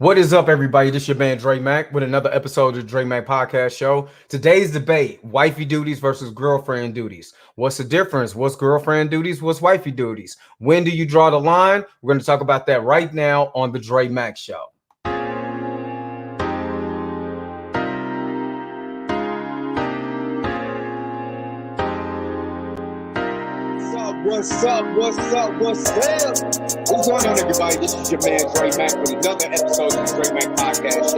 What is up, everybody? This is your man Dre Mack with another episode of the Dre Mack Podcast Show. Today's debate: wifey duties versus girlfriend duties. What's the difference? What's girlfriend duties? What's wifey duties? When do you draw the line? We're going to talk about that right now on the Dre Mack Show. What's up? What's going on, everybody? This is your man Dre Mack with another episode of the Dre Mack Podcast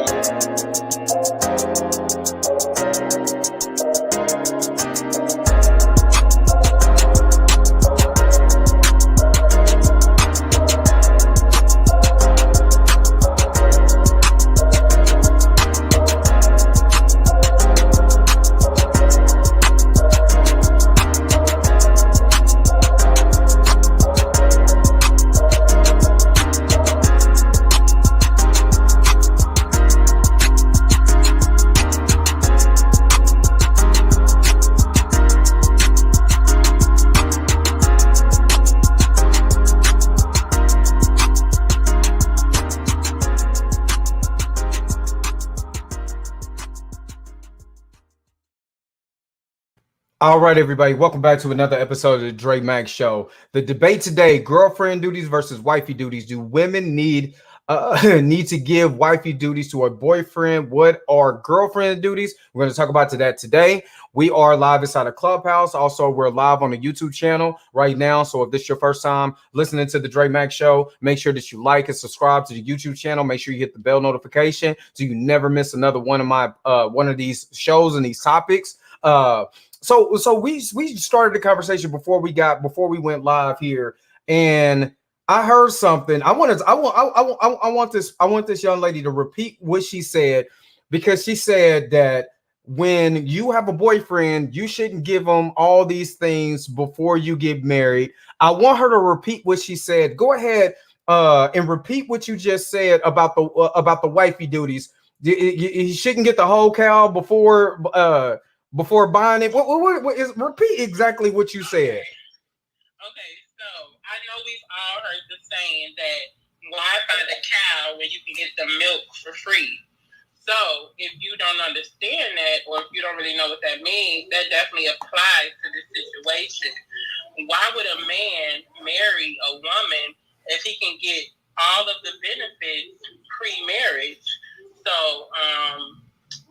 All right, everybody, welcome back to another episode of the Dre Mack Show. The debate today: girlfriend duties versus wifey duties. Do women need to give wifey duties to a boyfriend? What are girlfriend duties? We're going to talk about that today. We are live inside a Clubhouse. Also, we're live on the YouTube channel right now. So if this is your first time listening to the Dre Mack Show, make sure that you like and subscribe to the YouTube channel. Make sure you hit the bell notification so you never miss another one of my one of these shows and these topics. So we started the conversation before we went live here, and I heard something. I want this young lady to repeat what she said, because she said that when you have a boyfriend, you shouldn't give them all these things before you get married. I want her to repeat what she said. Go ahead and repeat what you just said about the wifey duties. You shouldn't get the whole cow before buying it. What is, repeat exactly what you said. Okay, so I know we've all heard the saying that why buy the cow when you can get the milk for free? So if you don't understand that, or if you don't really know what that means, that definitely applies to this situation. Why would a man marry a woman if he can get all of the benefits pre-marriage? So,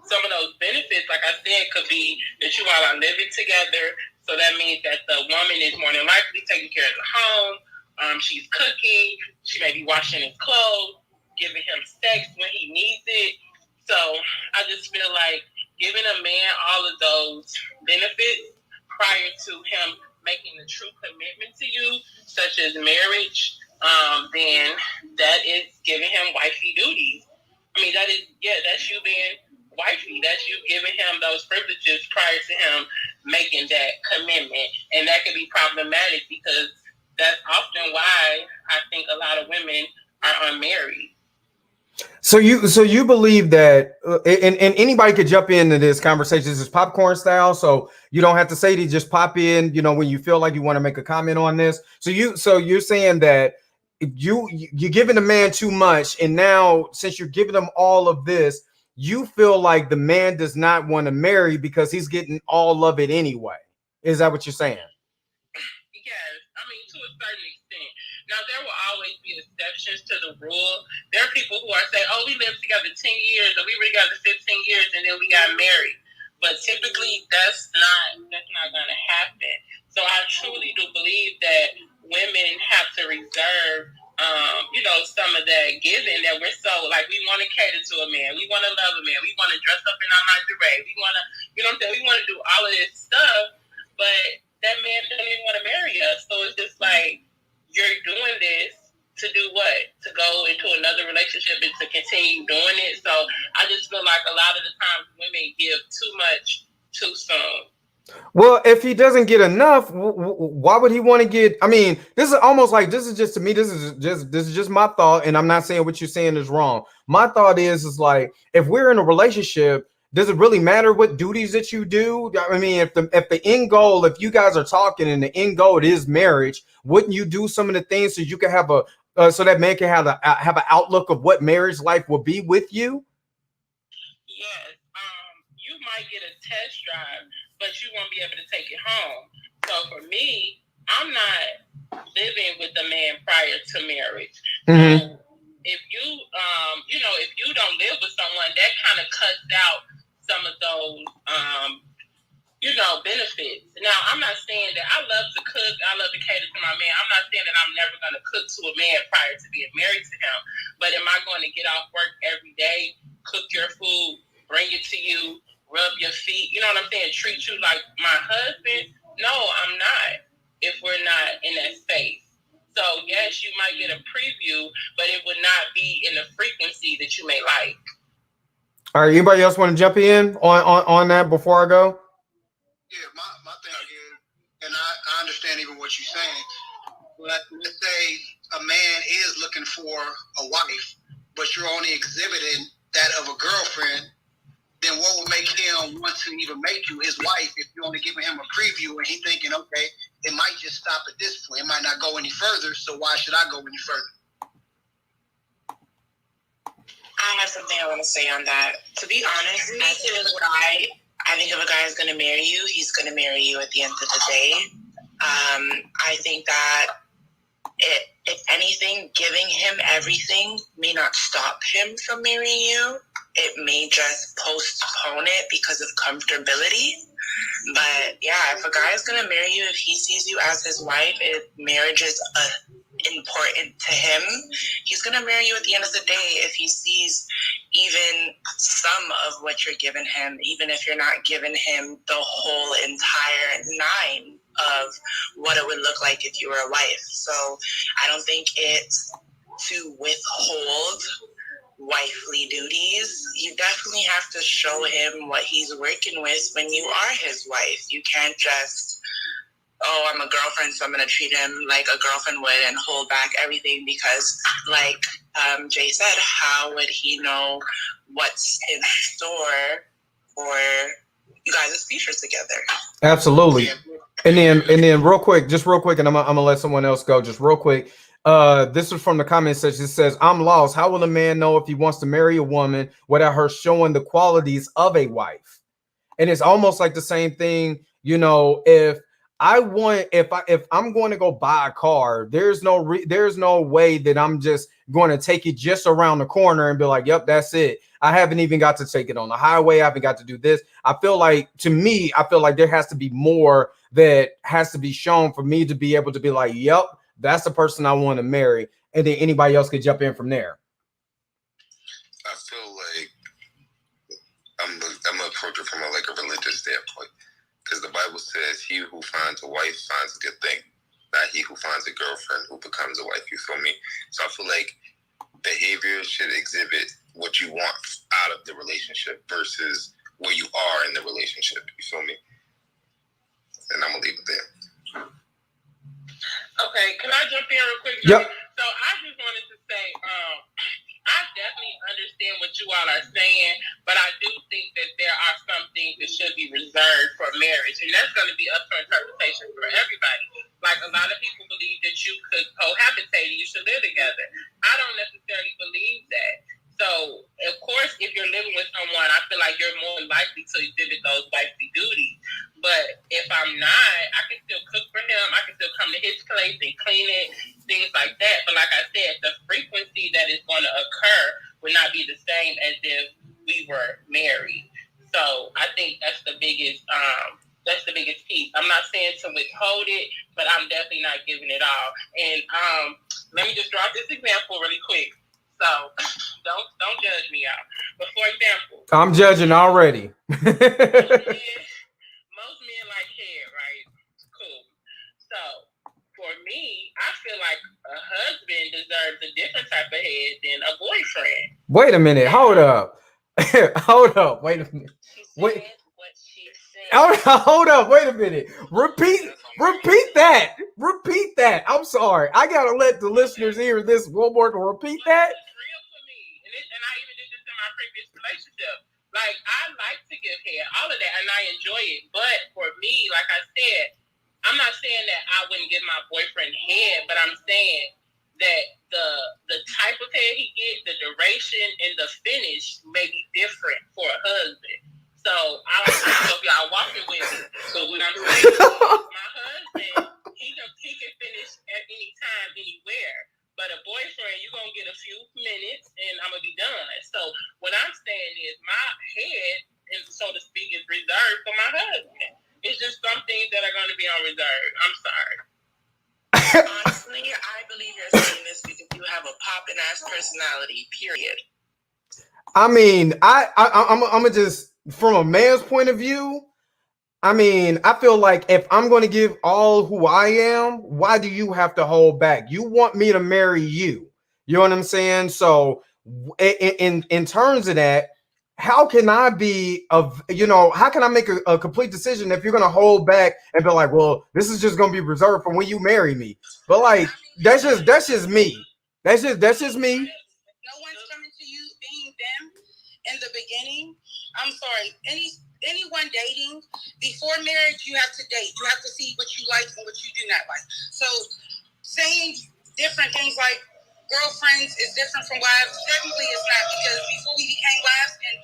some of those benefits, like I said, could be that you all are living together. So that means that the woman is more than likely taking care of the home. She's cooking. She may be washing his clothes, giving him sex when he needs it. So I just feel like giving a man all of those benefits prior to him making the true commitment to you, such as marriage, then that is giving him wifey duties. I mean, that's you being wifey. That's you giving him those privileges prior to him making that commitment. And that can be problematic because that's often why I think a lot of women are unmarried. So you believe that, and anybody could jump into this conversation. This is popcorn style, so you don't have to say to just pop in, when you feel like you want to make a comment on this. So you're saying that you're giving the man too much, and now since you're giving him all of this, you feel like the man does not want to marry because he's getting all of it anyway. Is that what you're saying? Yes. I mean, to a certain extent. Now, there will always be exceptions to the rule. There are people who are saying, oh, we lived together 10 years, or we were together 15 years, and then we got married. But typically, that's not going to happen. So I truly do believe that women have to reserve some of that giving that we're so, like, we want to cater to a man. We want to love a man. We want to dress up in our lingerie. We want to, we want to do all of this stuff, but that man doesn't even want to marry us. So it's just like, you're doing this to do what? To go into another relationship and to continue doing it. So I just feel like a lot of the times women give too much too soon. Well, if he doesn't get enough, why would he want to get? I mean, this is almost like, this is just my thought, and I'm not saying what you're saying is wrong. My thought is like, if we're in a relationship, does it really matter what duties that you do? I mean, if the end goal, if you guys are talking and the end goal is marriage, wouldn't you do some of the things so you can have so that man can have an outlook of what marriage life will be with you? Yes. You might get a test drive, but you won't be able to take it home. So for me, I'm not living with a man prior to marriage. Mm-hmm. So if you, if you don't live with someone, that kind of cuts out some of those, benefits. Now, I'm not saying that I love to cook. I love to cater to my man. I'm not saying that I'm never going to cook to a man prior to being married to him. But am I going to get off work every day, cook your food, bring it to you, rub your feet? You know what I'm saying? Treat you like my husband? No, I'm not. If we're not in that space. So, yes, you might get a preview, but it would not be in the frequency that you may like. All right. Anybody else want to jump in on that before I go? Yeah, my thing is, and I understand even what you're saying, but let's say a man is looking for a wife, but you're only exhibiting that of a girlfriend, then what would make him want to even make you his wife if you're only giving him a preview and he's thinking, okay, it might just stop at this point. It might not go any further, so why should I go any further? I have something I want to say on that. To be honest, I think if a guy is going to marry you, he's going to marry you at the end of the day. I think that if anything, giving him everything may not stop him from marrying you. It may just postpone it because of comfortability. But yeah, if a guy is going to marry you, if he sees you as his wife, if marriage is important to him, he's going to marry you at the end of the day if he sees even some of what you're giving him, even if you're not giving him the whole entire nine of what it would look like if you were a wife. So I don't think it's to withhold wifely duties. You definitely have to show him what he's working with when you are his wife. You can't just, oh, I'm a girlfriend, so I'm going to treat him like a girlfriend would and hold back everything because, like Jay said, how would he know what's in store for you guys' futures together? Absolutely. And then real quick, and I'm gonna let someone else go just real quick. This is from the comment section. It says, I'm lost. How will a man know if he wants to marry a woman without her showing the qualities of a wife? And it's almost like the same thing, if I'm going to go buy a car, there's no way that I'm just going to take it just around the corner and be like, yep, that's it. I haven't even got to take it on the highway. I haven't got to do this. I feel like there has to be more that has to be shown for me to be able to be like, yep, that's the person I want to marry. And then anybody else could jump in from there. I feel like I'm gonna approach it from a religious standpoint, because the Bible says, "He who finds a wife finds a good thing, not he who finds a girlfriend who becomes a wife." You feel me? So I feel like behavior should exhibit what you want out of the relationship versus where you are in the relationship. You feel me? And I'm gonna leave it there. Okay, can I jump in real quick? Yep. So I just wanted to say, I definitely understand what you all are saying, but I do think that there are some things that should be reserved for marriage, and that's going to be up for interpretation for everybody. Like, a lot of people believe that you could cohabitate and you should live together. I don't necessarily believe that. So, of course, if you're living with someone, I feel like you're more likely to exhibit those wifely duties. But if I'm not, I can still cook for him. I can still come to his place and clean it, things like that. But like I said, the frequency that is going to occur would not be the same as if we were married. So I think that's the biggest piece. I'm not saying to withhold it, but I'm definitely not giving it all. And let me just drop this example really quick. So don't judge me out. But for example, I'm judging already. most men like hair, right? Cool. So for me, I feel like a husband deserves a different type of head than a boyfriend. Wait a minute. Hold up. Hold up. Wait a minute. Wait. What she said. Hold up. Wait a minute. Repeat that. Repeat that. I'm sorry. I gotta let the listeners hear this one more. Repeat that. It's real for me, and I even did this in my previous relationship. Like, I like to give hair, all of that, and I enjoy it. But for me, like I said, I'm not saying that I wouldn't give my boyfriend head, but I'm saying that the preparation and the finish may be different for a husband. So I don't know if y'all walking with me. So what I'm saying, my husband, he can finish at any time, anywhere. But a boyfriend, you're gonna get a few minutes, and I'm gonna be done. So what I'm saying is, my head, and so to speak, is reserved for my husband. It's just some things that are gonna be on reserve. I'm sorry. Honestly, I believe you're saying this because you have a poppin' ass personality. Period. I mean, I'm just from a man's point of view. I mean, I feel like if I'm going to give all who I am, why do you have to hold back? You want me to marry you. You know what I'm saying? So in terms of that, how can I be how can I make a complete decision if you're going to hold back and be like, well, this is just going to be reserved for when you marry me? But like, that's just me. That's just me. No one's coming to you being them in the beginning. I'm sorry. Anyone dating before marriage, you have to date. You have to see what you like and what you do not like. So saying different things like girlfriends is different from wives, technically it's not, because before we became wives, and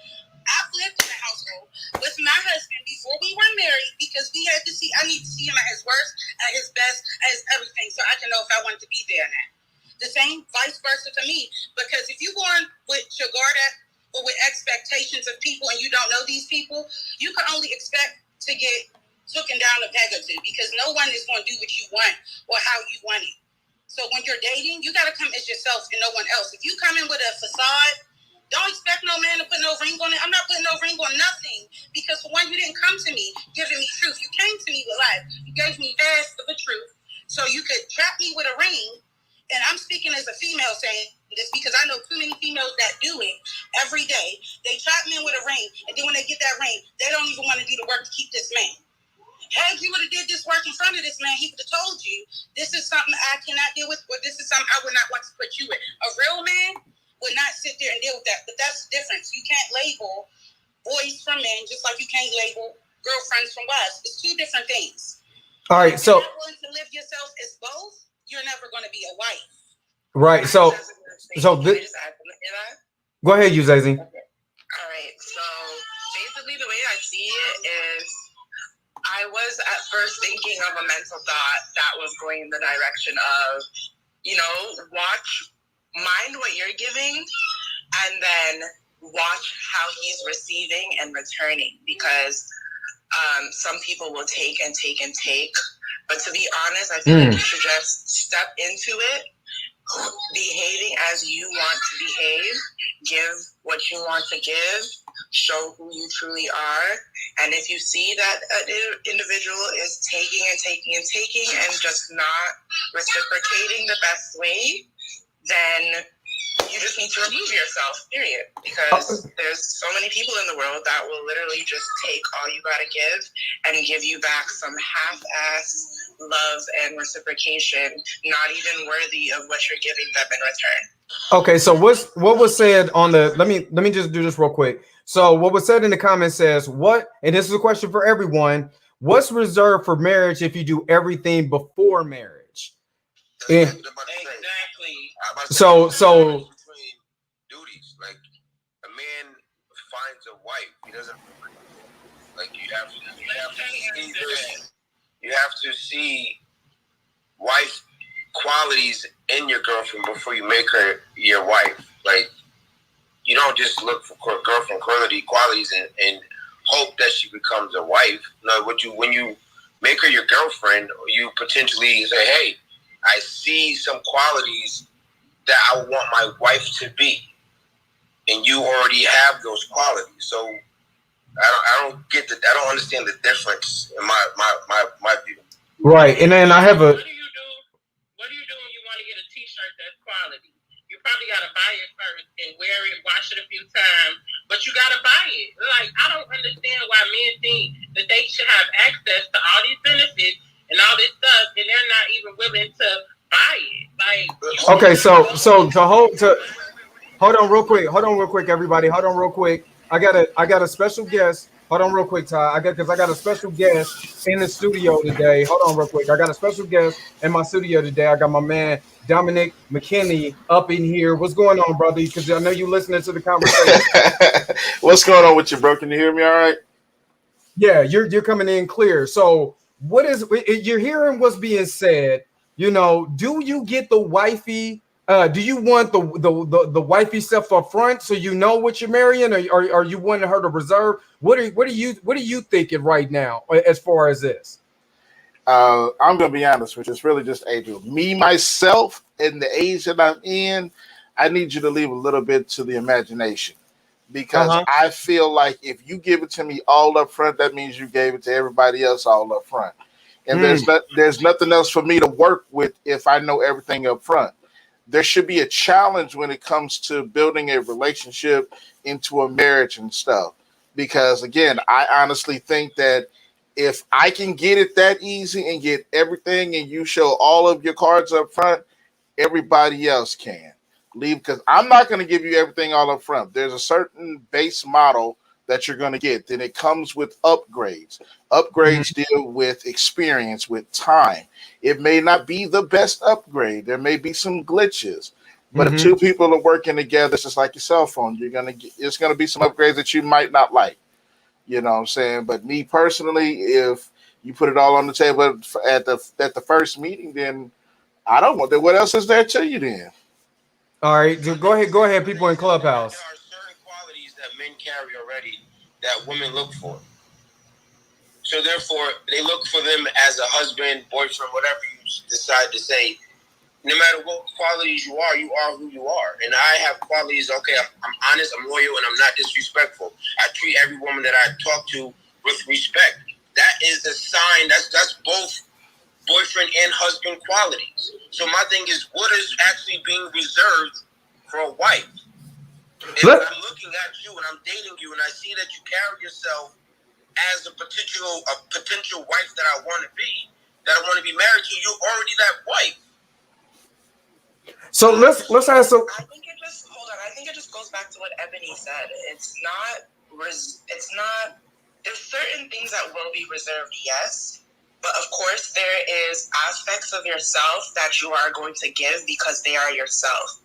I've lived in a household with my husband before we were married, because we had to see, I need to see him at his worst, at his best, at his everything, so I can know if I want to be there or not. The same vice versa for me, because if you go on with your guard up or with expectations of people and you don't know these people, you can only expect to get taken down a peg or two, because no one is going to do what you want or how you want it. So when you're dating, you got to come as yourself and no one else. If you come in with a facade, don't expect no man to put no ring on it. I'm not putting no ring on nothing, because for one, you didn't come to me giving me truth. You came to me with life. You gave me fast of the truth, so you could trap me with a ring. And I'm speaking as a female saying this, because I know too many females that do it every day. They trap men with a ring, and then when they get that ring, they don't even want to do the work to keep this man. Had you would have did this work in front of this man, he would have told you, this is something I cannot deal with, or this is something I would not want to put you in. A real man would not sit there and deal with that. But that's the difference. You can't label boys from men just like you can't label girlfriends from wives. It's two different things. All right, so if you're not willing to live yourself as both, you're never going to be a wife. Right. So this, go ahead, you Zazie. All right. So basically, the way I see it is, I was at first thinking of a mental thought that was going in the direction of, mind what you're giving, and then watch how he's receiving and returning, because some people will take and take and take. But to be honest, I feel like you should just step into it, behaving as you want to behave, give what you want to give, show who you truly are. And if you see that an individual is taking and taking and taking and just not reciprocating the best way, then you just need to remove yourself, period. Because there's so many people in the world that will literally just take all you gotta give and give you back some half-ass love and reciprocation, not even worthy of what you're giving them in return. Okay, so what was said on the let me just do this real quick. So what was said in the comments says, what, and this is a question for everyone, what's reserved for marriage if you do everything before marriage? Exactly. So between duties, like a man finds a wife, he doesn't, like you have to see wife qualities in your girlfriend before you make her your wife. Like, you don't just look for girlfriend qualities and hope that she becomes a wife. No, when you make her your girlfriend, you potentially say, hey, I see some qualities that I want my wife to be, and you already have those qualities. So I don't get that. I don't understand the difference in my view. Right, and then I have a. What do you do when you want to get a T-shirt that's quality? You probably gotta buy it first and wear it, wash it a few times, but you gotta buy it. Like, I don't understand why men think that they should have access to all these benefits and all this stuff, and they're not even willing to buy it. Like, okay, so hold on real quick, everybody. Hold on real quick. I got a special guest Hold on real quick, Ty. I got a special guest in the studio today. Hold on real quick. I got a special guest in my studio today. I got my man Dominic McKinney up in here. What's going on, brother? Because I know you listening to the conversation. What's going on with you, bro? Can you hear me all right? Yeah, you're coming in clear. So what is you're hearing what's being said? You know, do you get the wifey? Do you want the wifey stuff up front so you know what you're marrying, or are you wanting her to reserve? What are you thinking right now as far as this? I'm gonna be honest with you. It's really just age. Me myself, in the age that I'm in, I need you to leave a little bit to the imagination because Uh-huh. I feel like if you give it to me all up front, that means you gave it to everybody else all up front. And Mm, there's nothing else for me to work with if I know everything up front. There should be a challenge when it comes to building a relationship into a marriage and stuff. Because again, I honestly think that if I can get it that easy and get everything and you show all of your cards up front, everybody else can leave because I'm not going to give you everything all up front. There's a certain base model that you're going to get. Then it comes with upgrades. mhm, Upgrades deal with experience, with time. It may not be the best upgrade. There may be some glitches. But if mhm. two people are working together, it's just like your cell phone. You're gonna get, it's gonna be some upgrades that you might not like. You know what I'm saying? But me personally, if you put it all on the table at the first meeting, then I don't want that. What else is there to you then? All right, so go ahead, people in There Clubhouse. are certain qualities that men carry already that women look for. So therefore, they look for them as a husband, boyfriend, whatever you decide to say. No matter what qualities you are who you are. And I have qualities. Okay, I'm honest, I'm loyal, and I'm not disrespectful. I treat every woman that I talk to with respect. That is a sign. That's both boyfriend and husband qualities. So my thing is, what is actually being reserved for a wife? If Let I'm looking at you and I'm dating you and I see that you carry yourself as a potential wife that I want to be, that I want to be married to, you're already that wife. so let's ask some. I think it just hold on. I think it just goes back to what Ebony said. It's not. It's not. There's certain things that will be reserved, yes, but of course there is aspects of yourself that you are going to give because they are yourself.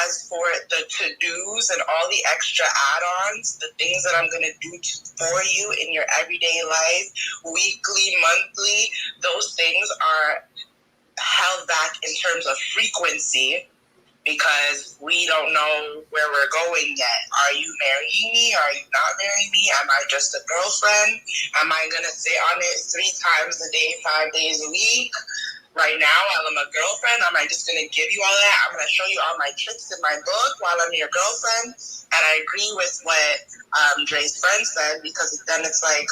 As for the to-dos and all the extra add-ons, the things that I'm going to do for you in your everyday life, weekly, monthly, those things are held back in terms of frequency because we don't know where we're going yet. Are you marrying me? Are you not marrying me? Am I just a girlfriend? Am I going to sit on it 3 times a day, 5 days a week? Right now, while I'm a girlfriend, am I just going to give you all that? I'm going to show you all my tricks in my book while I'm your girlfriend. And I agree with what Dre's friend said because then it's like,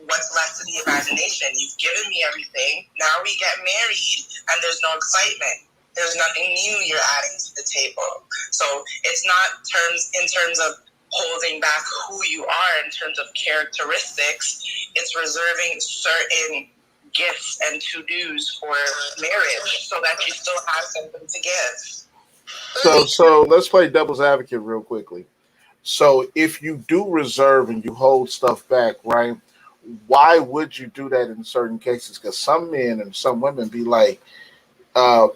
what's left to the imagination? You've given me everything. Now we get married and there's no excitement. There's nothing new you're adding to the table. So it's not in terms of holding back who you are in terms of characteristics. It's reserving certain gifts and to-dos for marriage so that you still have something to give. So let's play devil's advocate real quickly. So if you do reserve and you hold stuff back, right? Why would you do that in certain cases? Because some men and some women be like,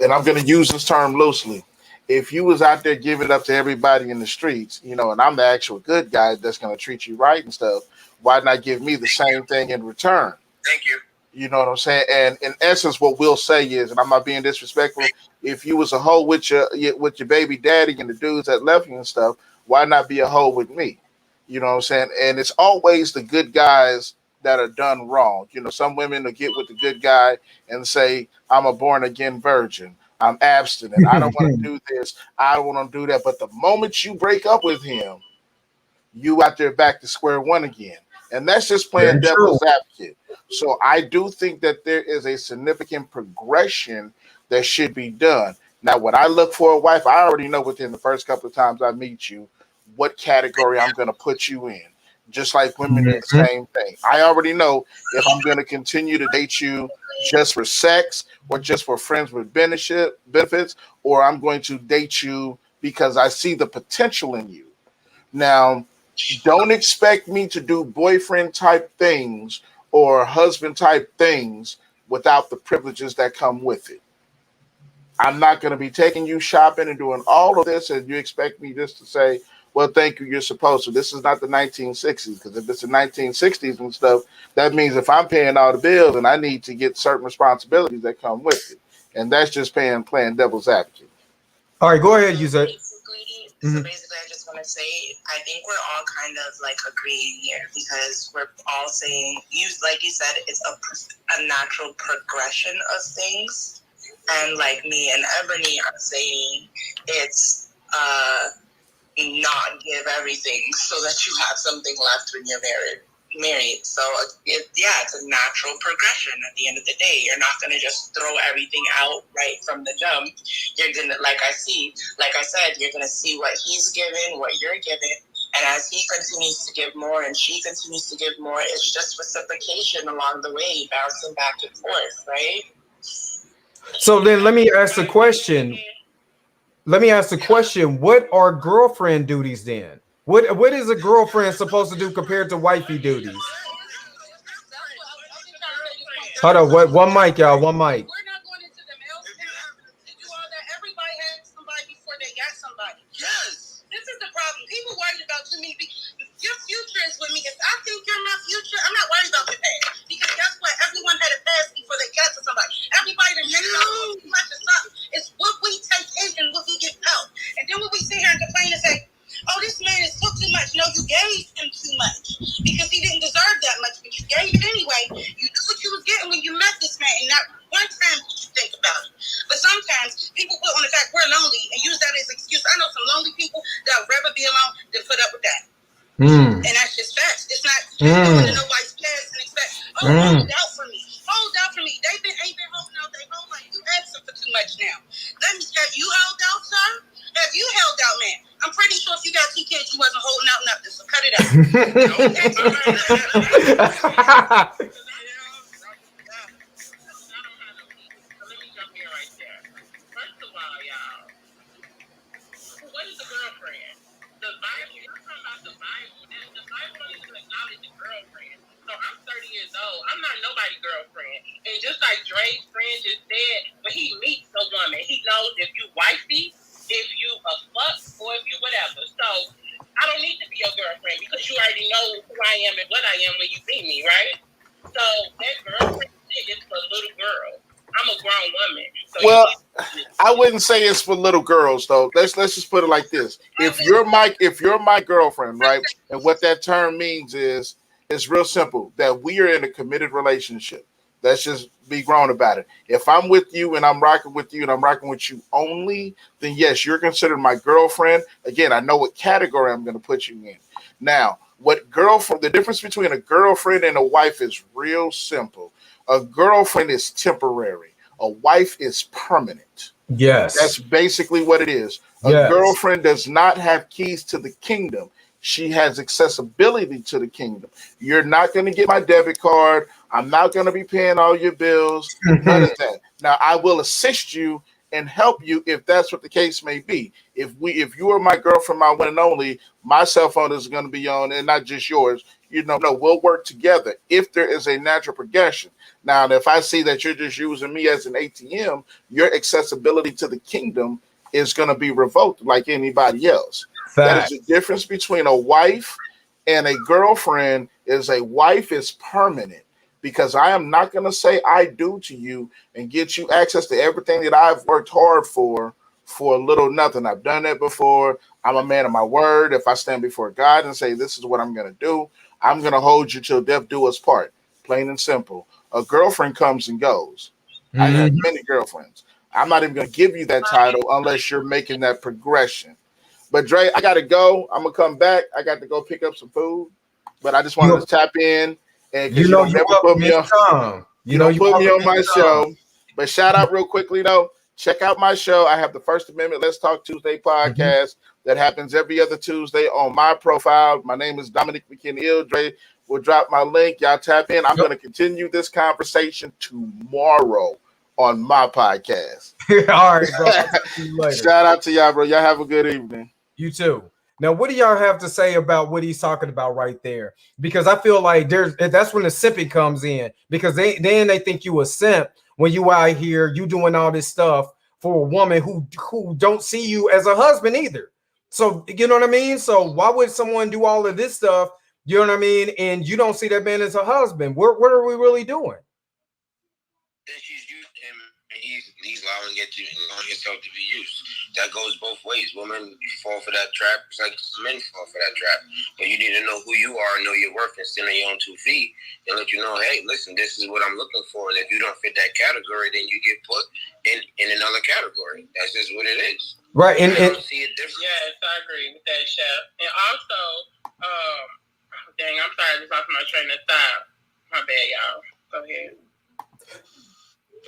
and I'm going to use this term loosely. If you was out there giving it up to everybody in the streets, you know, and I'm the actual good guy that's going to treat you right and stuff, why not give me the same thing in return? Thank you. You know what I'm saying? And in essence, what we'll say is, and I'm not being disrespectful, if you was a hoe with your baby daddy and the dudes that left you and stuff, why not be a hoe with me? You know what I'm saying? And it's always the good guys that are done wrong. You know, some women will get with the good guy and say, I'm a born again virgin. I'm abstinent. I don't want to do this. I don't want to do that. But the moment you break up with him, you out there back to square one again. And that's just playing Very true. devil's advocate. So I do think that there is a significant progression that should be done. Now, when I look for a wife, I already know within the first couple of times I meet you what category I'm going to put you in. Just like women do the Mhm. same thing. I already know if I'm going to continue to date you just for sex or just for friends with benefits, or I'm going to date you because I see the potential in you. Now, Don't expect me to do boyfriend type things or husband type things without the privileges that come with it. I'm not going to be taking you shopping and doing all of this, and you expect me just to say, well, thank you, you're supposed to. This is not the 1960s, because if it's the 1960s and stuff, that means if I'm paying all the bills and I need to get certain responsibilities that come with it. And that's just playing devil's advocate. All right, go ahead, use it. So basically, I just want to say, I think we're all kind of like agreeing here because we're all saying, like you said, it's a natural progression of things. And like me and Ebony are saying, it's not give everything so that you have something left when you're married. So it's a natural progression. At the end of the day, you're not going to just throw everything out right from the jump. You're going to, like I said, you're going to see what he's giving, what you're giving. And as he continues to give more and she continues to give more, it's just reciprocation along the way, bouncing back and forth, right? So then let me ask the question. What are girlfriend duties then? What is a girlfriend supposed to do compared to wifey duties? Hold on, what one mic, y'all, one mic. We're not going into the male to do all that. Everybody had somebody before they got somebody. Yes. This is the problem. People worried about too many. Your future is with me. If I think you're my future, I'm not worried about your past. Because guess what? Everyone had a past before they got to somebody. Everybody done made it out too much or something. It's what we take in and what we get out. And then when we sit here and complain and say, oh, this man is took too much. No, you gave him too much because he didn't deserve that much, but you gave it anyway. You knew what you was getting when you met this man, and not one time did you think about it. But sometimes people put on the fact we're lonely and use that as an excuse. I know some lonely people that would rather be alone than put up with that. And that's just facts. It's not going to nobody's past and expect, hold out for me. Hold out for me. Ain't been holding out their whole life. You asking for too much now. Let me have you held out, sir? Have you held out, man? I'm pretty sure if you got 2 kids, you wasn't holding out nothing. So cut it out. First of all, y'all, what is a girlfriend? The Bible, you're talking about the Bible. The Bible don't even acknowledge a girlfriend. So I'm 30 years old. I'm not nobody's girlfriend. And just like Dre's friend just said, when he meets a woman, he knows if you wifey, if you a fuck, or if you whatever. So I don't need to be your girlfriend because you already know who I am and what I am when you meet me, right? So that girlfriend shit is for little girls. I'm a grown woman. So well, I wouldn't say it's for little girls though. Let's just put it like this. If you're my girlfriend, right? And what that term means is it's real simple that we are in a committed relationship. Let's just be grown about it. If I'm with you and I'm rocking with you and I'm rocking with you only, then yes, you're considered my girlfriend. Again, I know what category I'm going to put you in. Now, the difference between a girlfriend and a wife is real simple. A girlfriend is temporary. A wife is permanent. Yes. That's basically what it is. A girlfriend does not have keys to the kingdom. She has accessibility to the kingdom. You're not going to get my debit card. I'm not going to be paying all your bills. None of that. Now, I will assist you and help you if that's what the case may be. If you are my girlfriend, my one and only, my cell phone is going to be on and not just yours. No, we'll work together if there is a natural progression. Now, if I see that you're just using me as an ATM, your accessibility to the kingdom is going to be revoked like anybody else. That is the difference between a wife and a girlfriend. Is a wife is permanent because I am not going to say I do to you and get you access to everything that I've worked hard for a little nothing. I've done that before. I'm a man of my word. If I stand before God and say this is what I'm going to do, I'm going to hold you till death do us part. Plain and simple. A girlfriend comes and goes. I have many girlfriends. I'm not even going to give you that title unless you're making that progression. But Dre, I got to go. I'm going to come back. I got to go pick up some food. But I just wanted to tap in. And you never put me on. You put me on my show. But shout out real quickly, though. Check out my show. I have the First Amendment Let's Talk Tuesday podcast that happens every other Tuesday on my profile. My name is Dominic McKinney. Dre will drop my link. Y'all tap in. I'm going to continue this conversation tomorrow on my podcast. All right, bro. Shout out to y'all, bro. Y'all have a good evening. You too. Now, what do y'all have to say about what he's talking about right there? Because I feel like that's when the simping comes in, because they think you a simp when you out here, you doing all this stuff for a woman who don't see you as a husband either. So you know what I mean? So why would someone do all of this stuff? You know what I mean? And you don't see that man as a husband. What are we really doing? Then she's used him, and he's allowing himself to be used. That goes both ways. Women fall for that trap, it's like men fall for that trap. But you need to know who you are, know your worth, and stand on your own 2 feet, and let you know, hey, listen, this is what I'm looking for. And if you don't fit that category, then you get put in another category. That's just what it is. Right, and I don't see it different. Yes, I agree with that, Chef. And also, dang, I'm sorry, I just lost my train of thought. My bad, y'all. Go ahead.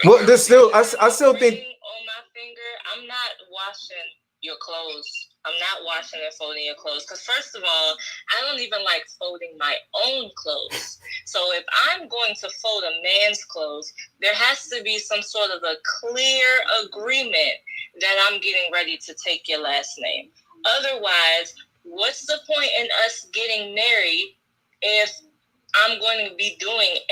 well, there's still I still think on my finger, I'm not washing your clothes. I'm not washing and folding your clothes because first of all, I don't even like folding my own clothes. So if I'm going to fold a man's clothes, there has to be some sort of a clear agreement that I'm getting ready to take your last name. Otherwise, what's the point in us getting married if I'm going to be doing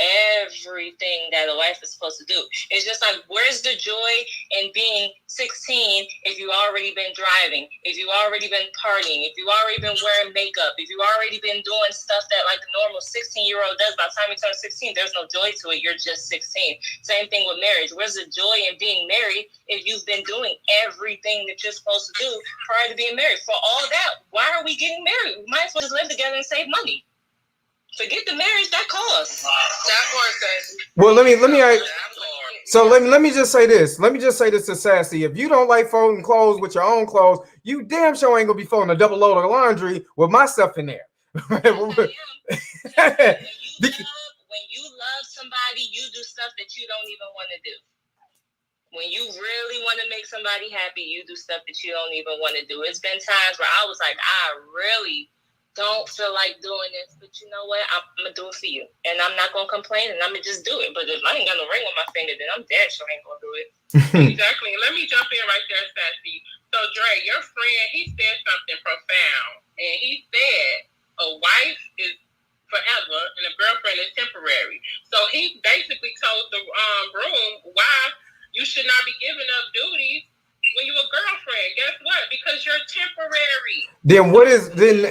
everything that a wife is supposed to do? It's just like, where's the joy in being 16 if you've already been driving, if you've already been partying, if you've already been wearing makeup, if you've already been doing stuff that like a normal 16-year-old does? By the time you turn 16, there's no joy to it. You're just 16. Same thing with marriage. Where's the joy in being married if you've been doing everything that you're supposed to do prior to being married? For all that, why are we getting married? We might as well just live together and save money. Forget the marriage, that costs. That part says. well, let me so let me just say this. Let me just say this to Sassy. If you don't like folding clothes with your own clothes, you damn sure ain't gonna be folding a double load of laundry with my stuff in there. When you love somebody, you do stuff that you don't even want to do. When you really want to make somebody happy, you do stuff that you don't even want to do. It's been times where I was like, I really don't feel like doing this, but you know what? I'm gonna do it for you, and I'm not gonna complain, and I'm gonna just do it. But if I ain't got no ring on my finger, then I'm dead sure ain't gonna do it. Exactly. Let me jump in right there, Sassy. So, Dre, your friend, he said something profound, and he said a wife is forever and a girlfriend is temporary. So he basically told the room why you should not be giving up duties when you're a girlfriend. Guess what? Because you're temporary. Then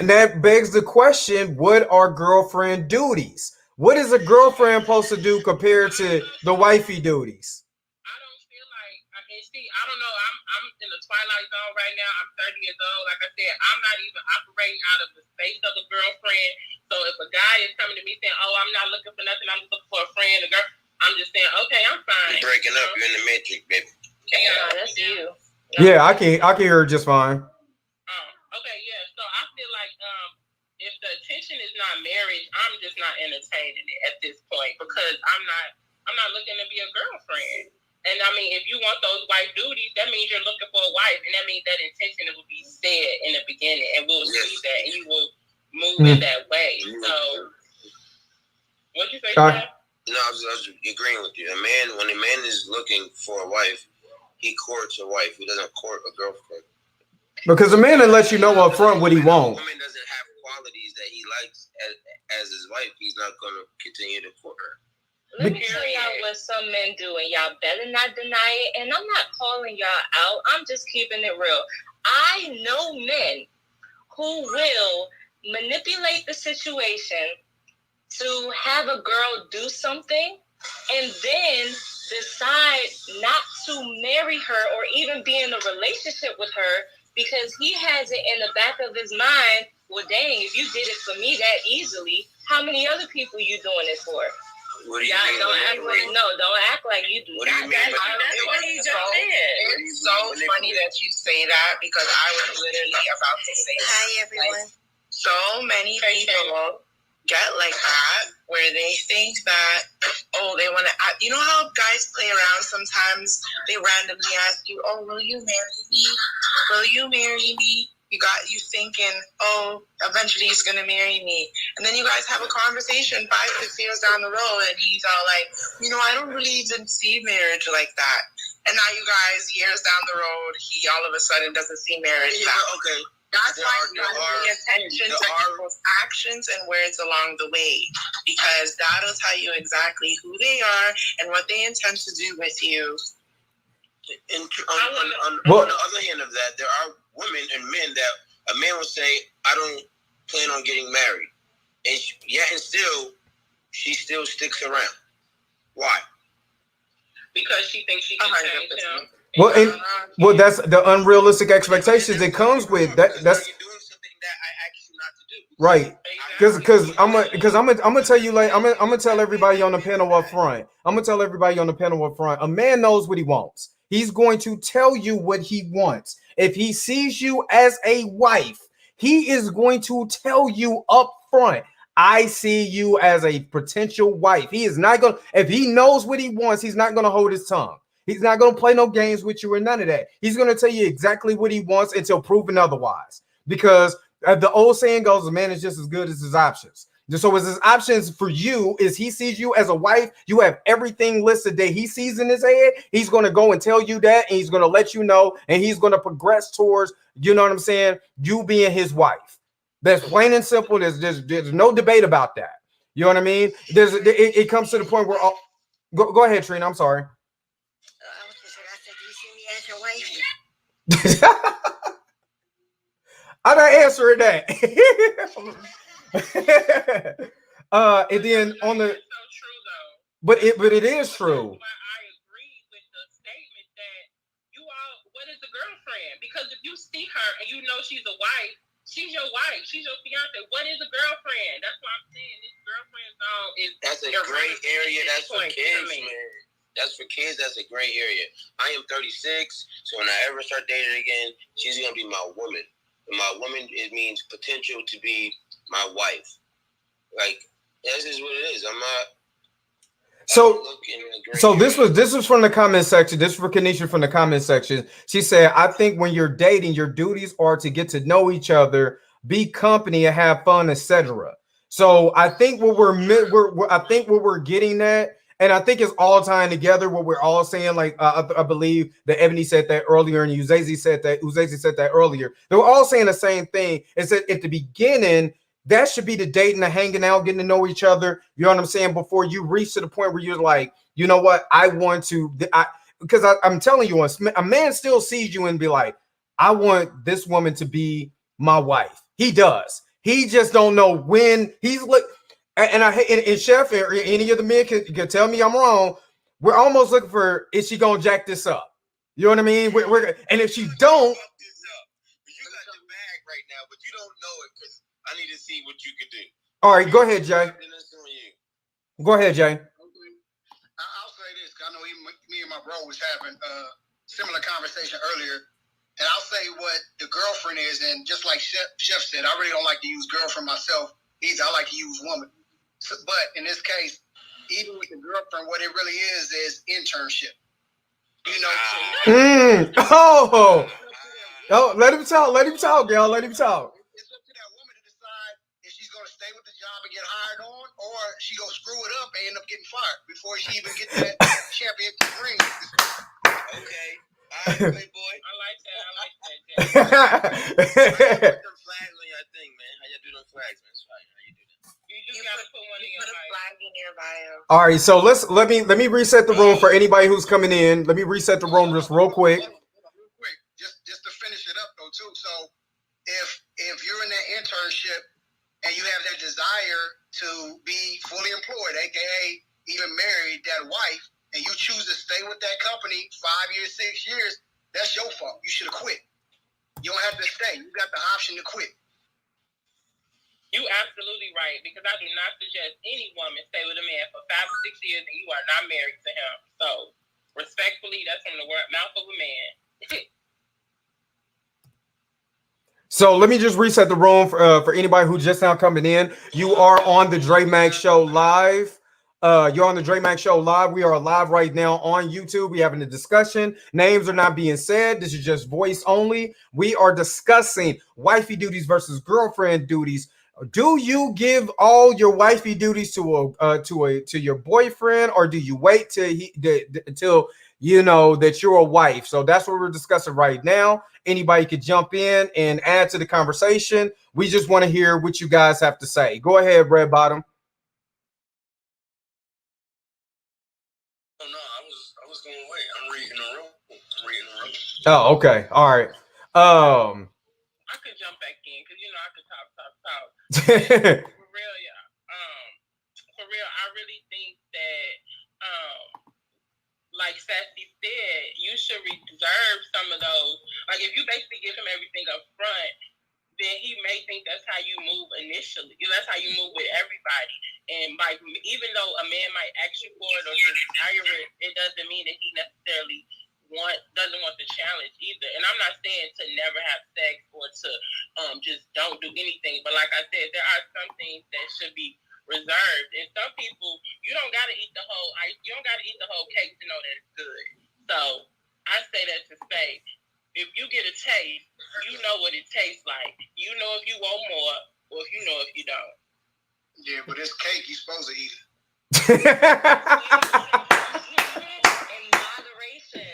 that begs the question, what are girlfriend duties? What is a girlfriend supposed to do compared to the wifey duties? I don't feel like, I don't know. I'm in the twilight zone right now. I'm 30 years old. Like I said, I'm not even operating out of the space of a girlfriend. So if a guy is coming to me saying, oh, I'm not looking for nothing, I'm looking for a friend, a girl, I'm just saying, okay, I'm fine. You're breaking up. You're in the matrix, baby. Yeah, that's you. Yeah, I can hear her just fine. Okay, yeah. So I feel like if the intention is not marriage, I'm just not entertaining it at this point because I'm not looking to be a girlfriend. And I mean, if you want those wife duties, that means you're looking for a wife, and that means that intention will be said in the beginning, and we'll see that, and you will move in that way. So, what'd you say, Chef? No, I was agreeing with you. When a man is looking for a wife, he courts a wife. He doesn't court a girlfriend. Because the man that lets you know up front what he wants. If a woman doesn't have qualities that he likes as his wife, he's not going to continue to court her. Let me tell y'all what some men do, and y'all better not deny it. And I'm not calling y'all out. I'm just keeping it real. I know men who will manipulate the situation to have a girl do something and then decide not to marry her or even be in a relationship with her because he has it in the back of his mind, well, dang, if you did it for me that easily, how many other people you doing it for? What do you Y'all mean? don't act like you do. What do you mean? That's what he just said. It's so funny that you say that because I was literally about to say that. Hi, everyone. Like, so many people get like that where they think that, oh, they want to, you know how guys play around sometimes? They randomly ask you, oh, will you marry me? Will you marry me? You thinking, oh, eventually he's going to marry me. And then you guys have a conversation 5-6 years down the road and he's all like, I don't really even see marriage like that. And now you guys, years down the road, he all of a sudden doesn't see marriage that. Okay. That's why you gotta pay attention to people's actions and words along the way, because that'll tell you exactly who they are and what they intend to do with you. And on the other hand of that, there are women and men that a man will say, I don't plan on getting married. And still, she still sticks around. Why? Because she thinks she can change him. Well, that's the unrealistic expectations it comes with. That's doing something that I asked you not to do. Right. Because I'm gonna tell you, like, I'm gonna tell everybody on the panel up front. A man knows what he wants. He's going to tell you what he wants. If he sees you as a wife, he is going to tell you up front, I see you as a potential wife. He is not going to, if he knows what he wants, he's not going to hold his tongue. He's not going to play no games with you or none of that. He's going to tell you exactly what he wants until proven otherwise. Because the old saying goes, a man is just as good as his options. So as his options for you is he sees you as a wife, you have everything listed that he sees in his head. He's going to go and tell you that, and he's going to let you know, and he's going to progress towards, you know what I'm saying, you being his wife. That's plain and simple. There's no debate about that. You know what I mean? It comes to the point where go ahead, Trina. I'm sorry. I'm not answering that. And then on the, but it is true. I agree with the statement that what is a girlfriend? Because if you see her and you know she's a wife, she's your wife, she's your fiance. What is a girlfriend? That's what I'm saying. This girlfriend zone is. That's a great area. That's for kids, man. That's for kids. That's a great area. I am 36, so when I ever start dating again, she's gonna be my woman. And my woman, it means potential to be my wife. Like, this is what it is. I'm not. So this was from the comment section. This is for Kanisha from the comment section. She said, I think when you're dating, your duties are to get to know each other, be company, and have fun, etc. So I think what we're getting at, and I think it's all tying together what we're all saying. Like I believe that Ebony said that earlier, and Uzazi said that earlier. They were all saying the same thing. It's that at the beginning, that should be the dating, the hanging out, getting to know each other. You know what I'm saying? Before you reach to the point where you're like, you know what, I want to, because I'm telling you, a man still sees you and be like, I want this woman to be my wife. He does. He just don't know when he's and Chef or any of the men can tell me I'm wrong. We're almost looking for, is she gonna jack this up? You know what I mean? And if she don't, you got the bag right now, but you don't know it because I need to see what you can do. All right, go ahead, Jay. Go ahead, Jay. I'll say this, because I know me and my bro was having a similar conversation earlier. And I'll say what the girlfriend is, and just like Chef said, I really don't like to use girlfriend myself either. I like to use woman. But in this case, even with the girlfriend, what it really is internship. You know. Oh, let him talk, y'all. Let him talk. It's up to that woman to decide if she's going to stay with the job and get hired on, or she going to screw it up and end up getting fired before she even gets that championship ring. Okay. All right, Playboy. I like that. How you them flags on your thing, man? How y'all do them flags, man? How you do that? You gotta put one in your flag in your bio. All right, so let me reset the room for anybody who's coming in. Let me reset the room just real quick. Just to finish it up though, too. So if you're in that internship and you have that desire to be fully employed, aka even married, that wife, and you choose to stay with that company 5 years, 6 years, that's your fault. You should have quit. You don't have to stay. You got the option to quit. You absolutely right, because I do not suggest any woman stay with a man for 5 or 6 years and you are not married to him. So, respectfully, that's from the mouth of a man. So let me just reset the room for anybody who just now coming in. You are on the Dre Max Show live. You're on the Dre Max Show live. We are live right now on YouTube. We're having a discussion. Names are not being said. This is just voice only. We are discussing wifey duties versus girlfriend duties. Do you give all your wifey duties to your boyfriend, or do you wait till you know that you're a wife? So that's what we're discussing right now. Anybody could jump in and add to the conversation. We just want to hear what you guys have to say. Go ahead, Red Bottom. Oh no, I was going away. I'm reading the room. Oh, okay. All right. I could jump back in because I could talk. For real, yeah. For real, I really think that like Sassy said, you should reserve some of those. Like if you basically give him everything up front, then he may think that's how you move initially. That's how you move with everybody. And like even though a man might ask you for it or desire it, it doesn't mean that he necessarily doesn't want the challenge either. And I'm not saying to never have sex or to just don't do anything. But like I said, there are some things that should be reserved. And some people, you don't gotta eat the whole ice, you don't gotta eat the whole cake to know that it's good. So I say that to say, if you get a taste, you know what it tastes like. You know if you want more or if you know if you don't. Yeah, but it's cake, you're supposed to eat it. In moderation.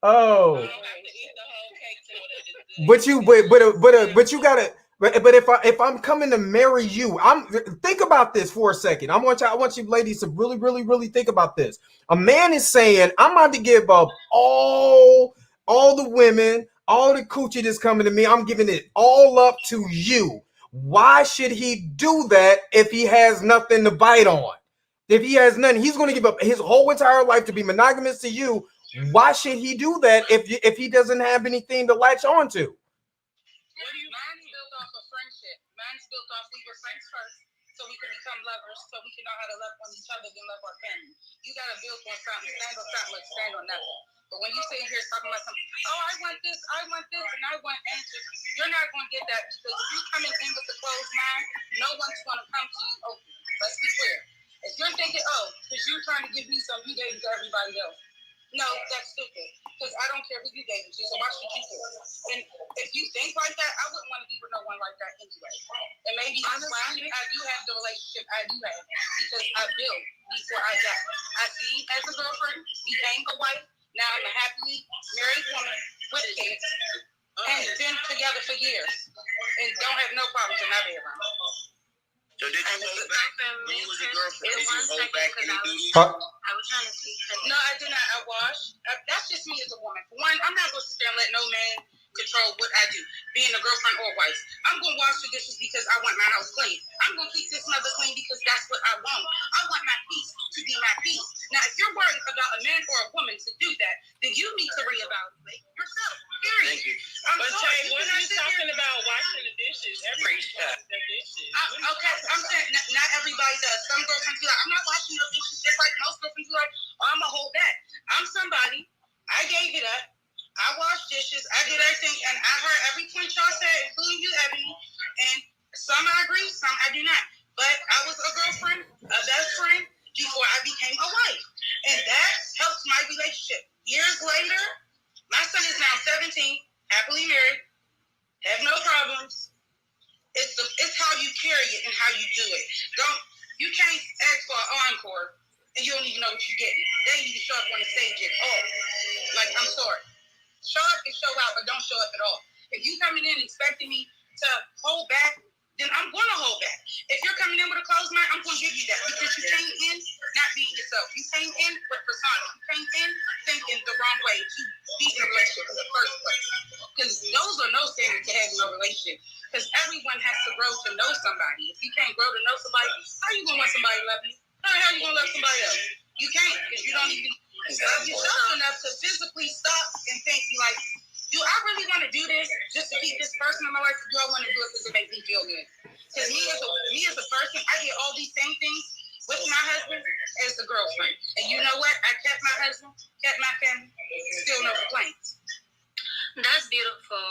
Oh. But you gotta. But if I'm coming to marry you, think about this for a second. I want you ladies to really think about this. A man is saying, I'm about to give up all the women, all the coochie that's coming to me. I'm giving it all up to you. Why should he do that if he has nothing to bite on? If he has nothing, he's going to give up his whole entire life to be monogamous to you. Why should he do that if he doesn't have anything to latch on to? Mine's built off of friendship. Mine's built off we were friends first, so we could become lovers, so we can know how to love on each other and love our family. You got to build on something, stand on something, like stand on nothing. But when you sit here talking about something, oh, I want this, and I want answers, you're not going to get that because if you're coming in with a closed mind, no one's going to come to you open. Let's be clear. If you're thinking, oh, because you're trying to give me something, you gave it to everybody else. No, that's stupid. Because I don't care who you gave it to, so why should you care? And if you think like that, I wouldn't want to be with no one like that anyway. And maybe that's why I do have the relationship I do have. Because I built before I got. I see as a girlfriend, became a wife. Now I'm a happily married woman with kids. And been together for years. And don't have no problems in my bedroom. So did you hold back? When you was a girlfriend, did you hold back any duties? I was trying to speak. No, I did not. I wash. That's just me as a woman. For one, I'm not going to sit there and let no man control what I do, being a girlfriend or wife. I'm going to wash the dishes because I want my house clean. I'm going to keep this mother clean because that's what I want. I want my peace to be my peace. Now, if you're worried about a man or a woman to do that, then you need to reevaluate yourself. Period. Thank you. But Tay, when are you talking about washing the dishes? Everybody washes their dishes. Okay, I'm saying not everybody does. Some girlfriends be like, I'm not washing your dishes. Just like most girlfriends be like, oh, I'm going to hold back. I'm somebody. I gave it up. I washed dishes. I did everything. And I heard every point y'all said, including you, Ebony. And some I agree, some I do not. But I was a girlfriend, a best friend, before I became a wife. And that helps my relationship. Years later, my son is now 17, happily married, have no problems. It's how you carry it and how you do it. You can't ask for an encore and you don't even know what you're getting. They need to show up on the stage at all. Like, I'm sorry. Show up and show out, but don't show up at all. If you coming in expecting me to hold back, then I'm going to hold back. If you're coming in with a closed mind, I'm going to give you that because you came in not being yourself. You came in with persona. You came in thinking the wrong way to be in a relationship in the first place. Because those are no standards to have in a relationship. Because everyone has to grow to know somebody. If you can't grow to know somebody, how you going to want somebody to love you? How the hell you going to love somebody else? You can't because you don't even love yourself enough to physically stop and think like, do I really want to do this just to keep this person in my life? Or do I want to do it because it makes me feel good? Because me as a person, I get all these same things with my husband as a girlfriend. And you know what? I kept my husband, kept my family, still no complaints. That's beautiful.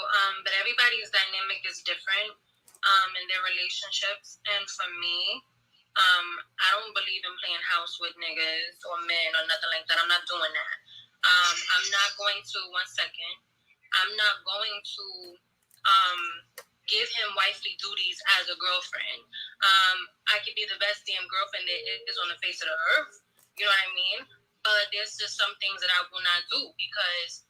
But everybody's dynamic is different in their relationships. And for me, I don't believe in playing house with niggas or men or nothing like that. I'm not doing that. I'm not going to, one second, I'm not going to give him wifely duties as a girlfriend. I could be the best damn girlfriend that is on the face of the earth. You know what I mean? But there's just some things that I will not do because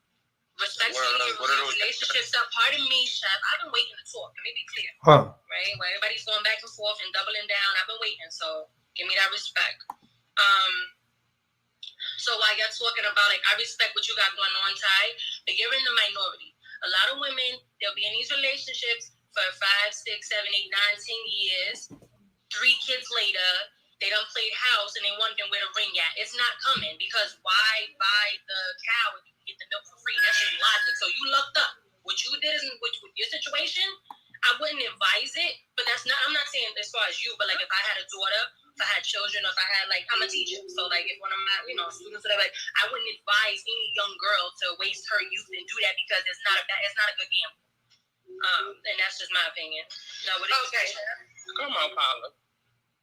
respectfully, relationships are part of me, Chef. I've been waiting to talk. Let me be clear. Right? Where everybody's going back and forth and doubling down. I've been waiting. So give me that respect. So while you're talking about, like, I respect what you got going on, Ty, but you're in the minority. A lot of women, they'll be in these relationships for 5, 6, 7, 8, 9, 10 years. 3 kids later, they done played house and they wondering where the ring at. It's not coming because why buy the cow if you can get the milk for free? That's just logic. So you lucked up. What you did is with your situation, I wouldn't advise it, but that's not, I'm not saying as far as you, but like if I had a daughter, if I had children, or if I had, like, I'm a teacher, so like if one of my, students or whatever, like, I wouldn't advise any young girl to waste her youth and do that because it's not a good gamble. And that's just my opinion. Now, what did you say, Chef? Come on, Paula.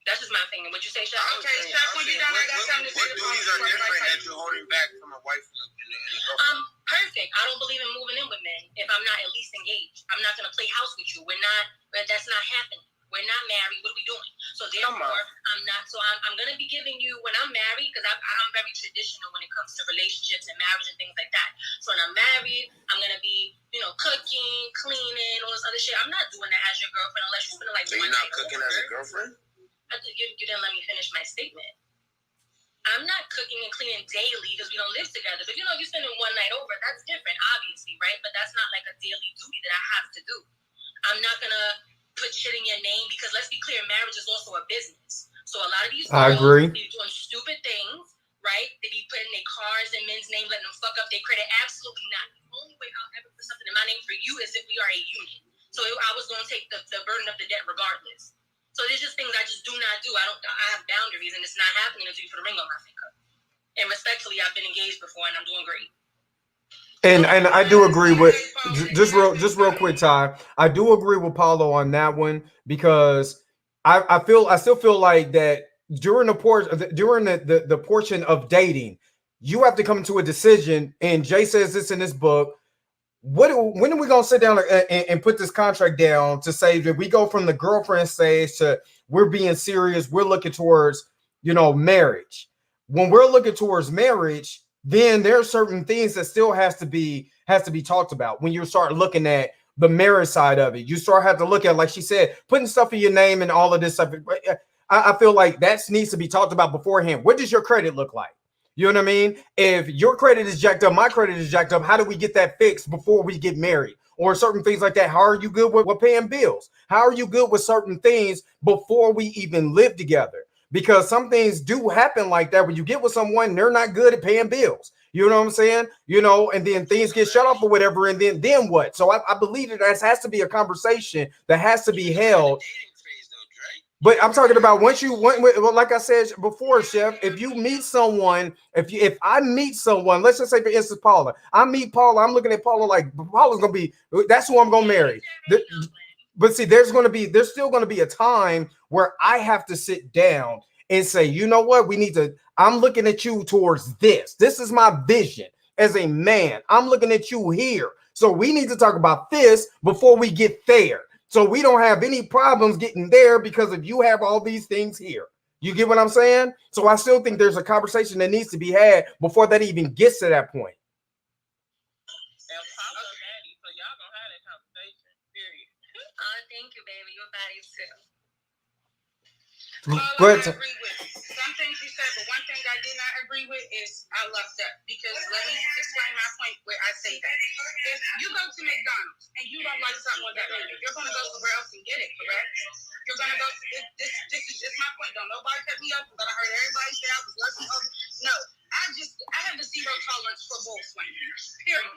That's just my opinion. What you say, Chef? Okay, Chef, when you done, I got something to say. What duties are different that you're holding back from a wife and a girlfriend? Perfect. I don't believe in moving in with men if I'm not at least engaged. I'm not going to play house with you. That's not happening. We're not married. What are we doing? So therefore, I'm not. So I'm going to be giving you, when I'm married, because I'm very traditional when it comes to relationships and marriage and things like that. So when I'm married, I'm going to be, cooking, cleaning, all this other shit. I'm not doing that as your girlfriend unless you're spending like. So you're not cooking as a girlfriend? You didn't let me finish my statement. I'm not cooking and cleaning daily because we don't live together. But you're spending one night over. That's different, obviously, right? But that's not like a daily duty that I have to do. I'm not gonna put shit in your name because let's be clear, marriage is also a business. So a lot of these girls, they're doing stupid things, right? They be putting their cars in men's name, letting them fuck up their credit. Absolutely not. The only way I'll ever put something in my name for you is if we are a union. So I was gonna take the burden of the debt regardless. So there's just things I just do not do. I have boundaries, and it's not happening until you put a ring on my finger. And respectfully, I've been engaged before, and I'm doing great. And I do agree with just real quick, Ty. I do agree with Paulo on that one because I still feel like that during the portion of dating, you have to come to a decision. And Jay says this in his book. When are we gonna sit down and put this contract down to say that we go from the girlfriend stage to we're being serious, we're looking towards marriage? When we're looking towards marriage, then there are certain things that still has to be talked about. When you start looking at the marriage side of it, you start have to look at, like she said, putting stuff in your name and all of this stuff. I feel like that needs to be talked about beforehand. What does your credit look like? You know what I mean? If your credit is jacked up, my credit is jacked up, how do we get that fixed before we get married? Or certain things like that. How are you good with paying bills? How are you good with certain things before we even live together? Because some things do happen like that when you get with someone, they're not good at paying bills. You know what I'm saying? And then things get shut off or whatever. And then what? So I believe that there has to be a conversation that has to be held. But I'm talking about like I said before, Chef, if you meet someone, if I meet someone, let's just say, for instance, Paula, I meet Paula, I'm looking at Paula like Paula's going to be, that's who I'm going to marry. But see, there's still going to be a time where I have to sit down and say, you know what, I'm looking at you towards this. This is my vision as a man. I'm looking at you here. So we need to talk about this before we get there. So we don't have any problems getting there because if you have all these things here. You get what I'm saying? So I still think there's a conversation that needs to be had before that even gets to that point. Thank you, baby. Your body's too. I agree with some things you said, but one thing I did not agree with is I left up. Because let me explain my point where I say that. If you go to McDonald's and you don't like something on that menu, you're going to go somewhere else and get it, correct? You're going to go, this is just my point. Don't nobody cut me up because I heard everybody say I was lucky. No, I have the zero tolerance for bull swinging, period.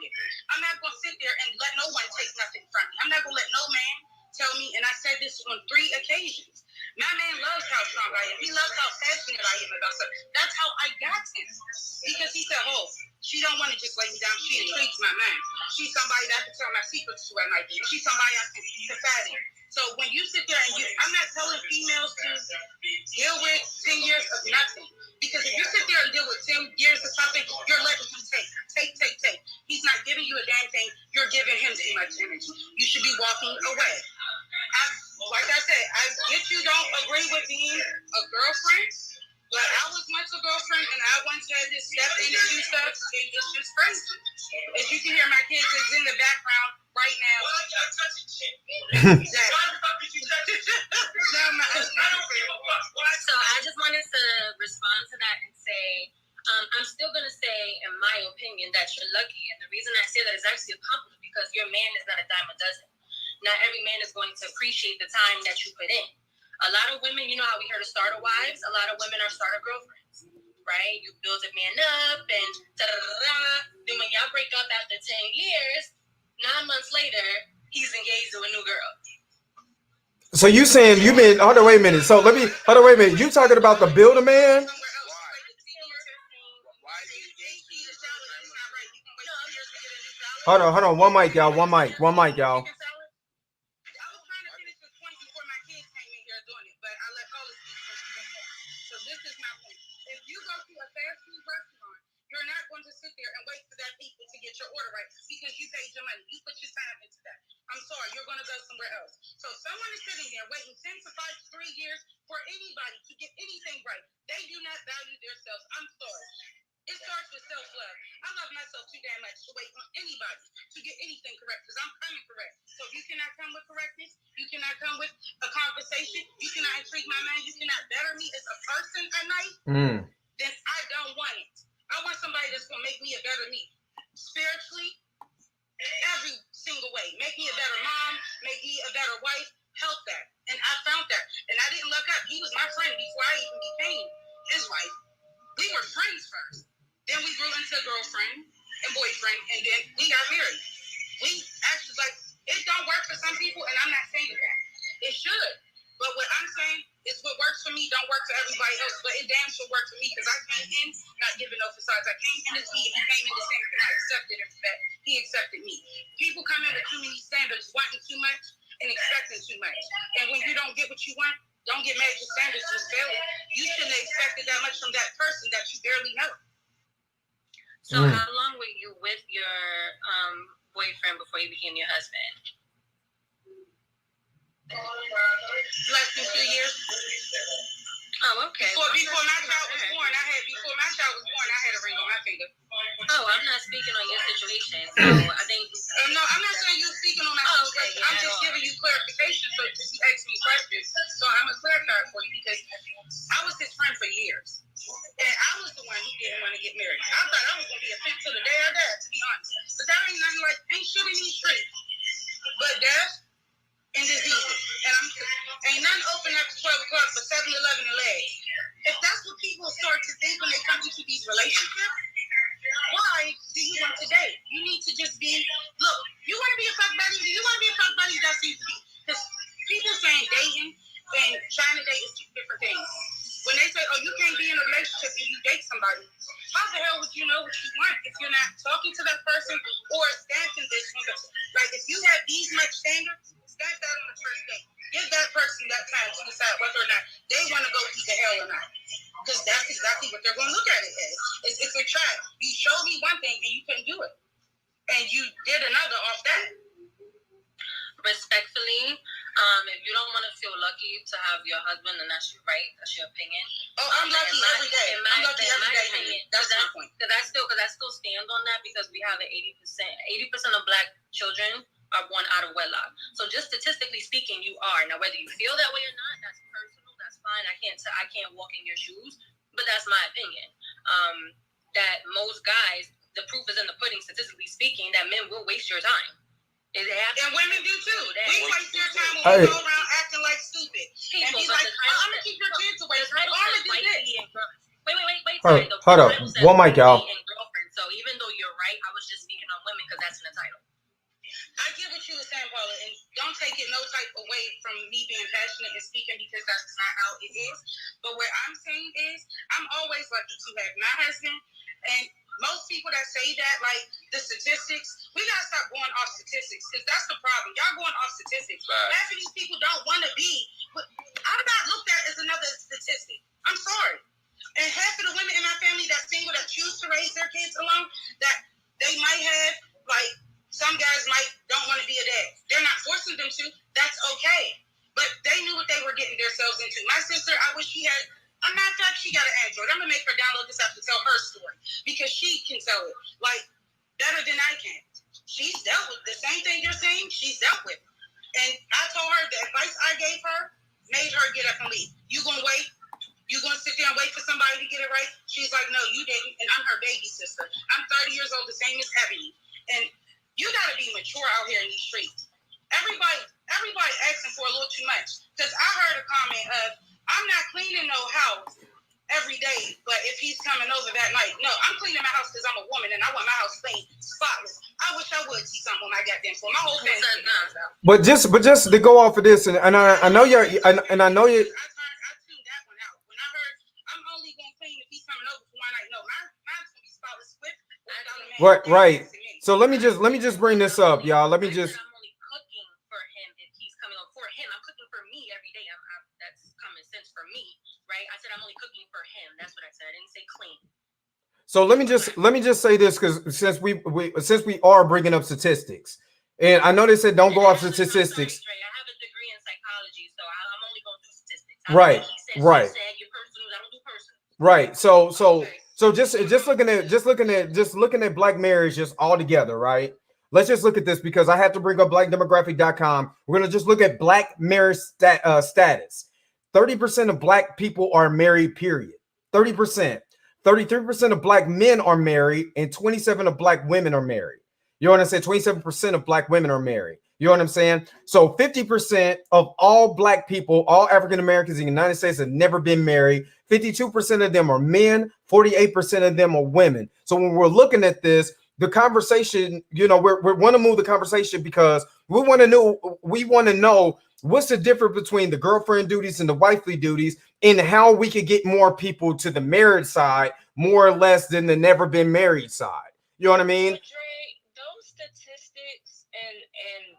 I'm not going to sit there and let no one take nothing from me. I'm not going to let no man tell me, and I said this on 3 occasions. My man loves how strong I am. He loves how passionate I am about stuff. That's how I got him. Because he said, oh, she don't want to just lay me down. She intrigues my mind. She's somebody that I can tell my secrets to at night. She's somebody I can confide in. So when you sit there and I'm not telling females to deal with 10 years of nothing. Because if you sit there and deal with 10 years of something, you're letting him take. He's not giving you a damn thing. You're giving him too much energy. You should be walking away. Like I said, I get you don't agree with being a girlfriend, But I was once a girlfriend, and I once had to step in and do stuff, and it's just crazy. As you can hear, my kids is in the background right now. So I just wanted to respond to that and say, I'm still going to say, in my opinion, that you're lucky. And the reason I say that is actually a compliment because your man is not a dime a dozen. Not every man is going to appreciate the time that you put in. A lot of women, you know how we heard of starter wives? A lot of women are starter girlfriends, right? You build a man up and da-da-da-da. Then when y'all break up after 10 years, 9 months later, he's engaged to a new girl. So you saying you been, hold on, wait a minute. So hold on, wait a minute. You talking about the build a man? Hold on. One mic, y'all. You're not going to sit there and wait for that people to get your order right because you paid your money. You put your time into that. I'm sorry, you're going to go somewhere else. So someone is sitting there waiting 10 to 3 years for anybody to get anything right. They do not value themselves. I'm sorry. It starts with self-love. I love myself too damn much to wait on anybody to get anything correct because I'm coming correct. So if you cannot come with correctness, you cannot come with a conversation, you cannot intrigue my mind, you cannot better me as a person at night, then I don't want it. I want somebody that's going to make me a better me. Spiritually, every single way. Make me a better mom, make me a better wife, help that. And I found that. And I didn't look up. He was my friend before I even became his wife. We were friends first. Then we grew into girlfriend and boyfriend, and then we got married. We actually, it don't work for some people, and I'm not saying that. It should. But what I'm saying is what works for me don't work for everybody else, but it damn sure worked for me because I came in not giving no facades. I came in as me, and he came in the same, and I accepted him for that. He accepted me. People come in with too many standards, wanting too much and expecting too much. And when you don't get what you want, don't get mad at your standards, just fail it. You shouldn't have expected that much from that person that you barely know. So how long were you with your boyfriend before you became your husband? Less than 2 years. Oh, okay. Before my child was born, I had a ring on my finger. Oh, I'm not speaking on your situation. So I think no, I'm not saying you're speaking on my situation. I'm just giving you clarification. So you ask me questions, so I'm gonna clarify for you because I was his friend for years, and I was the one who didn't want to get married. I thought I was gonna be a fit till the day I died, to be honest. But that ain't nothing ain't shit in these streets, but death and diseases. And ain't nothing open after 12 o'clock but 7-Eleven and legs. If that's what people start to think when they come into these relationships, why do you want to date? You need to just be, look, you want to be a fuck buddy? Do you want to be a fuck buddy? That seems to be, because people saying dating and trying to date is two different things. When they say, oh, you can't be in a relationship if you date somebody, how the hell would you know what you want if you're not talking to that person or stamping this on the, if you have these much standards, stamp that on the first date. Give that person that time to decide whether or not they want to go through the hell or not. Because that's exactly what they're going to look at it as. It's a trap. You showed me one thing and you couldn't do it. And you did another off that. Respectfully, if you don't want to feel lucky to have your husband, then that's your right. That's your opinion. Oh, I'm lucky every day. I'm lucky every day. That's my point. Because I still stand on that because we have an 80% of Black children are born out of wedlock. So just statistically speaking, you are. Now, whether you feel that way or not, that's personal. That's fine. I can't walk in your shoes, but that's my opinion. That most guys, the proof is in the pudding. Statistically speaking, that men will waste your time. And women do too. We waste their time when we go around acting like stupid. And be like, I'm gonna keep your kids away. I'm gonna do this. Wait. Hold up. One mic, y'all. So even though you're right, I was just speaking on women because that's in the title. I get what you were saying, Paula, and don't take it no type away from me being passionate and speaking because that's not how it is. But what I'm saying is, I'm always lucky to have my husband. And most people that say that, the statistics, we gotta stop going off statistics because that's the problem. Y'all going off statistics. Right. Half of these people don't want to be. I'm not looked at as another statistic. I'm sorry. And half of the women in my family that's single that choose to raise their kids alone, that they might have some guys don't want to be a dad. They're not forcing them to. That's okay. But they knew what they were getting themselves into. My sister, I wish she had I'm not that she got an Android. I'm gonna make her download this app to tell her story because she can tell it like better than I can. She's dealt with the same thing you're saying. She's dealt with, and I told her the advice I gave her made her get up and leave. You gonna wait? You gonna sit there and wait for somebody to get it right? She's like, no, you didn't, and I'm her baby sister. I'm 30 years old, the same as Ebony, and you gotta be mature out here in these streets. Everybody asking for a little too much. Because I heard a comment of, I'm not cleaning no house every day, but if he's coming over that night, no, I'm cleaning my house because I'm a woman and I want my house clean, spotless. I wish I would see something on my goddamn floor. My whole family. But just to go off of this, and I know you're, and I know you. I tuned that one out. When I heard, I'm only going to clean if he's coming over for one night. No, mine's going to be spotless, swift. Right. So let me just bring this up, y'all. Let me just. I'm only cooking for him if he's coming over for him. I'm cooking for me every day. That's common sense for me, right? I said I'm only cooking for him. That's what I said. I didn't say clean. So let me just say this, because since we are bringing up statistics, and I know they said don't go off statistics. I have a degree in psychology, so I'm only going to do statistics. Right. Your personal, I don't do personal. Right. So just looking at black marriage just all together, right? Let's just look at this because I have to bring up blackdemographic.com. We're gonna just look at black marriage status. 30% of black people are married, period. 30%. 33% of black men are married, and 27% of black women are married. You know what I'm saying? 27% of black women are married. You know what I'm saying? So 50% of all black people, all African Americans in the United States have never been married. 52% of them are men, 48% of them are women. So when we're looking at this, the conversation, you know, we want to move the conversation because we want to know what's the difference between the girlfriend duties and the wifely duties, and how we could get more people to the married side more or less than the never been married side. You know what I mean? But Dre, those statistics, and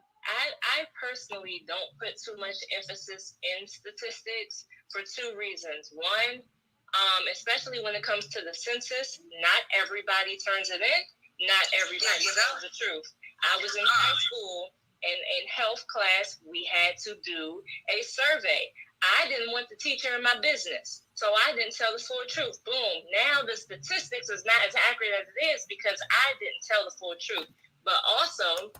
I personally don't put too much emphasis in statistics for two reasons. One, especially when it comes to the census, not everybody turns it in. Not everybody tells the truth. I was in high school, and in health class, we had to do a survey. I didn't want the teacher in my business, so I didn't tell the full truth. Boom. Now the statistics is not as accurate as it is because I didn't tell the full truth. But also,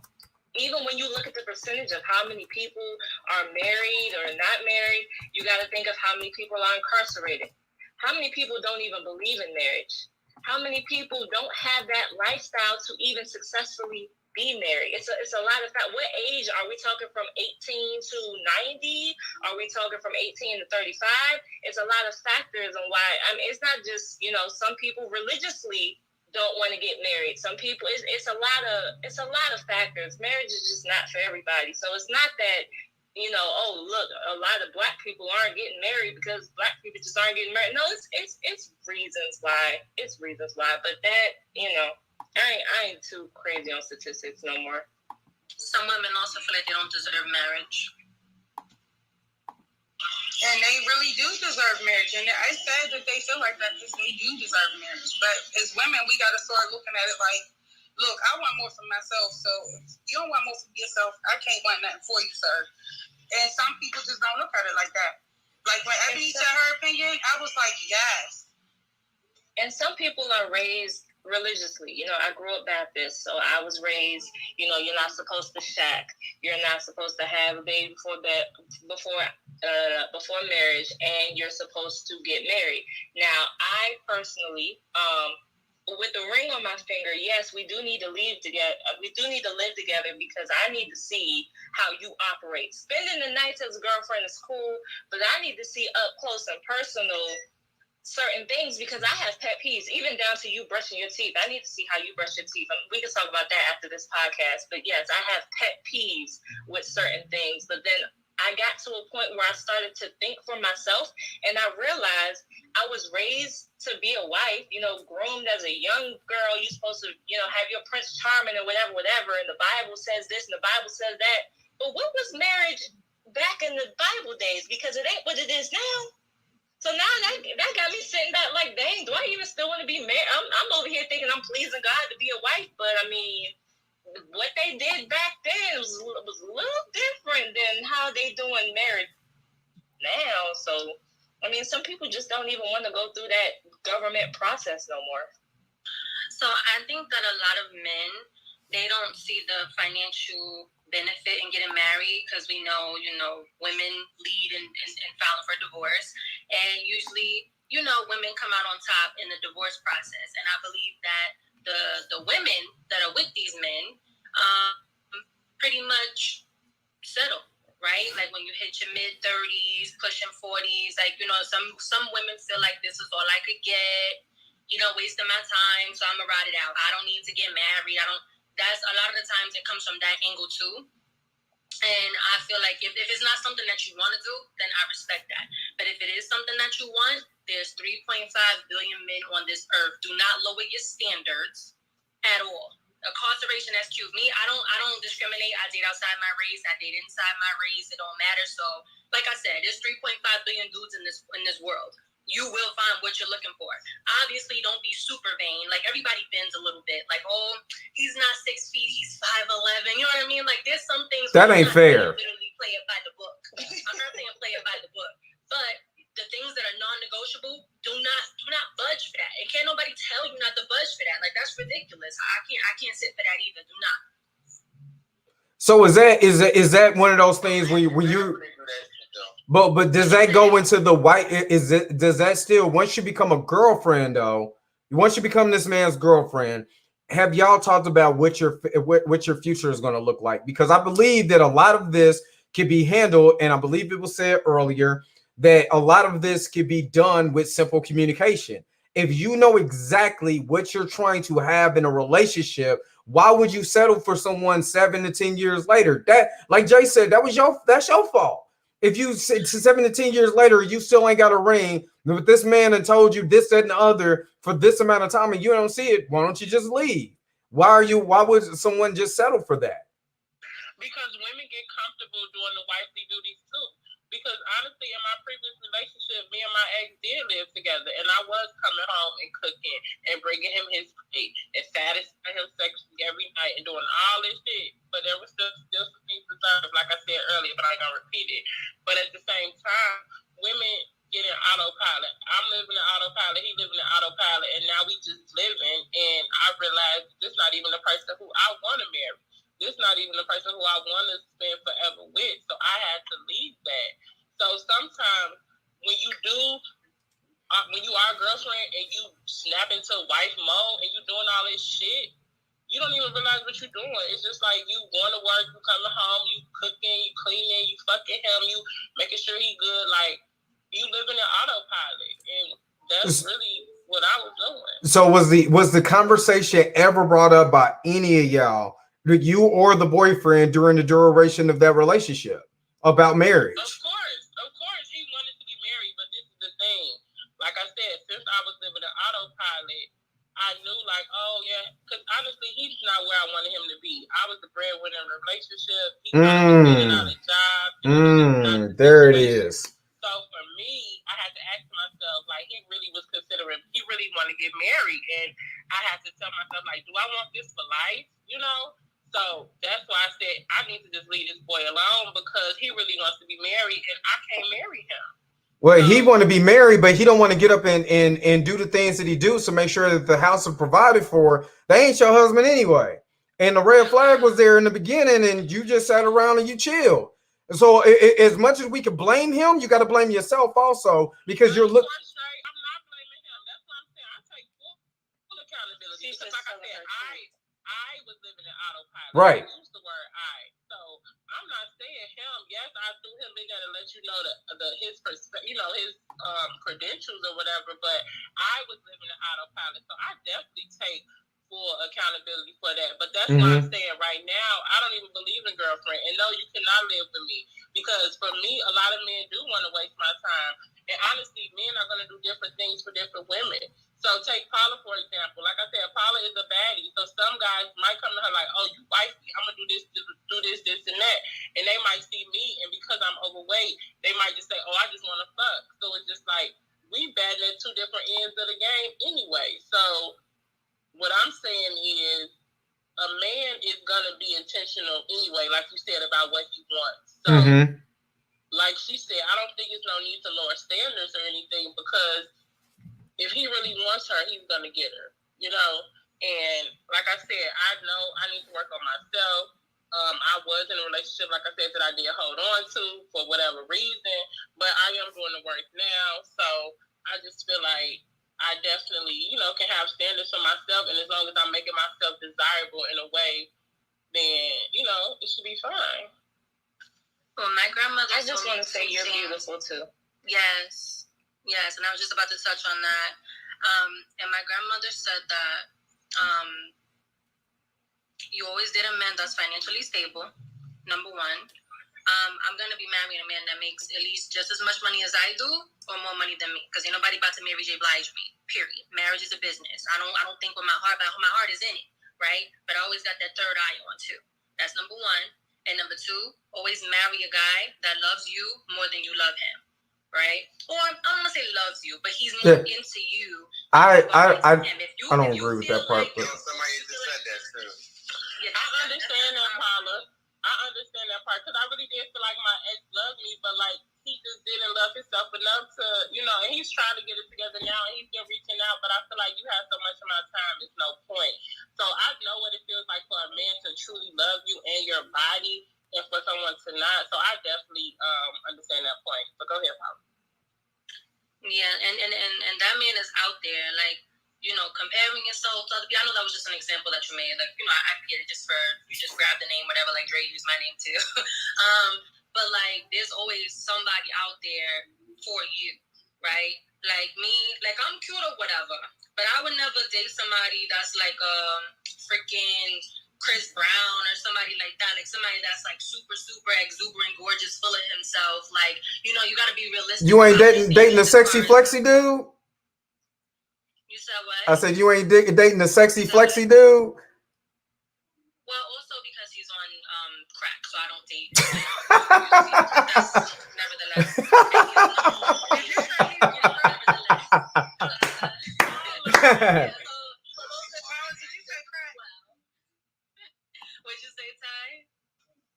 even when you look at the percentage of how many people are married or not married, you got to think of how many people are incarcerated. How many people don't even believe in marriage? How many people don't have that lifestyle to even successfully be married? It's a lot of that. What age are we talking from 18 to 90? Are we talking from 18 to 35? It's a lot of factors on why. I mean, it's not just, you know, some people religiously don't want to get married. Some people, it's a lot of factors. Marriage is just not for everybody. So it's not that, you know, oh look, a lot of black people aren't getting married because black people just aren't getting married. No, it's reasons why. It's reasons why. But that, you know, I ain't too crazy on statistics no more. Some women also feel like they don't deserve marriage. And they really do deserve marriage. And I said that they feel like that because they do deserve marriage. But as women, we got to start looking at it like, look, I want more for myself. So if you don't want more for yourself, I can't want nothing for you, sir. And some people just don't look at it like that. Like when Ebony said her opinion, I was like, yes. And some people are raised religiously. You know, I grew up Baptist, so I was raised, you know, you're not supposed to shack. You're not supposed to have a baby before marriage, and you're supposed to get married. Now, I personally, with the ring on my finger, yes, we do need to live together. We do need to live together because I need to see how you operate. Spending the nights as a girlfriend is cool, but I need to see up close and personal certain things because I have pet peeves, even down to you brushing your teeth. I need to see how you brush your teeth. We can talk about that after this podcast. But yes, I have pet peeves with certain things. But then I got to a point where I started to think for myself, and I realized I was raised to be a wife, you know, groomed as a young girl. You're supposed to, you know, have your Prince Charming and whatever. And the Bible says this and the Bible says that. But what was marriage back in the Bible days? Because it ain't what it is now. So now that got me sitting back like, dang, do I even still want to be married? I'm over here thinking I'm pleasing God to be a wife, but I mean, what they did back then was a little different than how they doing marriage now. So I mean, some people just don't even want to go through that government process no more. So I think that a lot of men, they don't see the financial benefit in getting married because we know, women lead in filing for divorce. And usually, women come out on top in the divorce process. And I believe that the women that are with these men pretty much settle, right? Like when you hit your mid-30s, pushing 40s, like, some women feel like this is all I could get. Wasting my time, so I'm gonna ride it out. I don't need to get married. That's a lot of the times it comes from that angle too. And I feel like if it's not something that you want to do, then I respect that. But if it is something that you want, there's 3.5 billion men on this earth. Do not lower your standards at all. Incarceration, excuse me. I don't discriminate. I date outside my race. I date inside my race. It don't matter. So, like I said, there's 3.5 billion dudes in this world. You will find what you're looking for. Obviously, don't be super vain. Like, everybody bends a little bit. Like, oh, he's not 6 feet, he's 5'11". You know what I mean? Like, there's some things that ain't fair. Literally play it by the book. I'm not saying play it by the book, but the things that are non-negotiable, do not budge for that. And can't nobody tell you not to budge for that. Like, that's ridiculous. I can't sit for that either. Do not. So is that one of those things when you But does that go into the white? Does that still, once you become a girlfriend though, once you become this man's girlfriend, have y'all talked about what your future is going to look like? Because I believe that a lot of this can be handled, and I believe it was said earlier that a lot of this can be done with simple communication. If you know exactly what you're trying to have in a relationship, why would you settle for someone 7 to 10 years later? That, like Jay said, that's your fault. If you 7 to 10 years later, you still ain't got a ring, but this man and told you this, that, and the other for this amount of time, and you don't see it, why don't you just leave? Why would someone just settle for that? Because women get comfortable doing the wifely duties too. Because honestly, in my previous relationship, me and my ex did live together, and I was coming home and cooking and bringing him his plate and satisfying him sexually every night and doing all this shit. But there was still some things reserved, like I said earlier, but I ain't gonna repeat it. But at the same time, women get in autopilot. I'm living in autopilot, he living in autopilot, and now we just living. And I realized this not even the person who I want to marry. This not even the person who I want to spend forever with. So I had to leave that. So sometimes when you are a girlfriend and you snap into wife mode and you doing all this shit, you don't even realize what you're doing. It's just like you going to work, you coming home, you cooking, you cleaning, you fucking him, you making sure he good. Like, you living in autopilot. And that's really what I was doing. So was the conversation ever brought up by any of y'all, you or the boyfriend, during the duration of that relationship about marriage? Of course, he wanted to be married, but this is the thing. Like I said, since I was living in autopilot, I knew, like, oh yeah, because honestly, he's not where I wanted him to be. I was the breadwinner in a relationship. He was out of job. There it is. So for me, I had to ask myself, like, he really wanted to get married, and I had to tell myself, like, do I want this for life? So that's why I said I need to just leave this boy alone, because he really wants to be married and I can't marry him. Well, he want to be married, but he don't want to get up and do the things that he do, so make sure that the house is provided for. They ain't your husband anyway. And the red flag was there in the beginning, and you just sat around and you chilled. So as much as we can blame him, you got to blame yourself also, because you're looking. I'm not blaming him. That's what I'm saying. I take full accountability. Because like I said, I was living in autopilot. Right. I used the word I. So I'm not saying him. Yes, I threw him in there to let you know his perspective, his credentials or whatever. But I was living in autopilot, so I definitely take full accountability for that. But that's why I'm saying right now, I don't even believe in girlfriend. And no, you cannot live with me, because for me, a lot of men do want to waste my time. And honestly, men are going to do different things for different women. So take Paula, for example. Like I said, Paula is a baddie. So some guys might come to her like, oh, you wifey, I'm going to do this, and that. And they might see me, and because I'm overweight, they might just say, oh, I just want to fuck. So it's just like, we batting at two different ends of the game anyway. So what I'm saying is, a man is going to be intentional anyway, like you said, about what he wants. So like she said, I don't think it's no need to lower standards or anything, because if he really wants her, he's gonna get her, you know. And like I said, I know I need to work on myself. I was in a relationship, like I said, that I did hold on to for whatever reason, but I am doing the work now. So I just feel like I definitely, you know, can have standards for myself, and as long as I'm making myself desirable in a way, then, you know, it should be fine. Well, my grandmother. I just want to say you're beautiful too. Yes, and I was just about to touch on that. And my grandmother said that you always date a man that's financially stable, number one. I'm going to be marrying a man that makes at least just as much money as I do, or more money than me, because ain't nobody about to Mary J. Blige me, period. Marriage is a business. I don't think with my heart is in it, right? But I always got that third eye on too. That's number one. And number two, always marry a guy that loves you more than you love him, right? Or I don't want to say loves you, but he's more into you. I don't agree with that part. Somebody just said that too. I understand that, Paula. I understand that part, because I really did feel like my ex loved me, but like he just didn't love himself enough to, you know, and he's trying to get it together now, and he's still reaching out, but I feel like you have so much of my time, it's no point. So I know what it feels like for a man to truly love you and your body, and for someone to not. So I definitely understand that point. But go ahead, Paula. Yeah, and that man is out there, like, you know, comparing yourself to other people. I know that was just an example that you made. Like, you know, I get it, you just grab the name, whatever, like Dre used my name too. But like, there's always somebody out there for you, right? Like me, like I'm cute or whatever, but I would never date somebody that's like freaking Chris Brown or somebody like that. Like somebody that's like super, super exuberant, gorgeous, full of himself. Like, you know, you got to be realistic. You ain't dating a sexy flexy dude? You said what? I said you ain't dating a sexy flexy dude? Well, also because he's on crack, so I don't date. Nevertheless. What'd you say, Ty?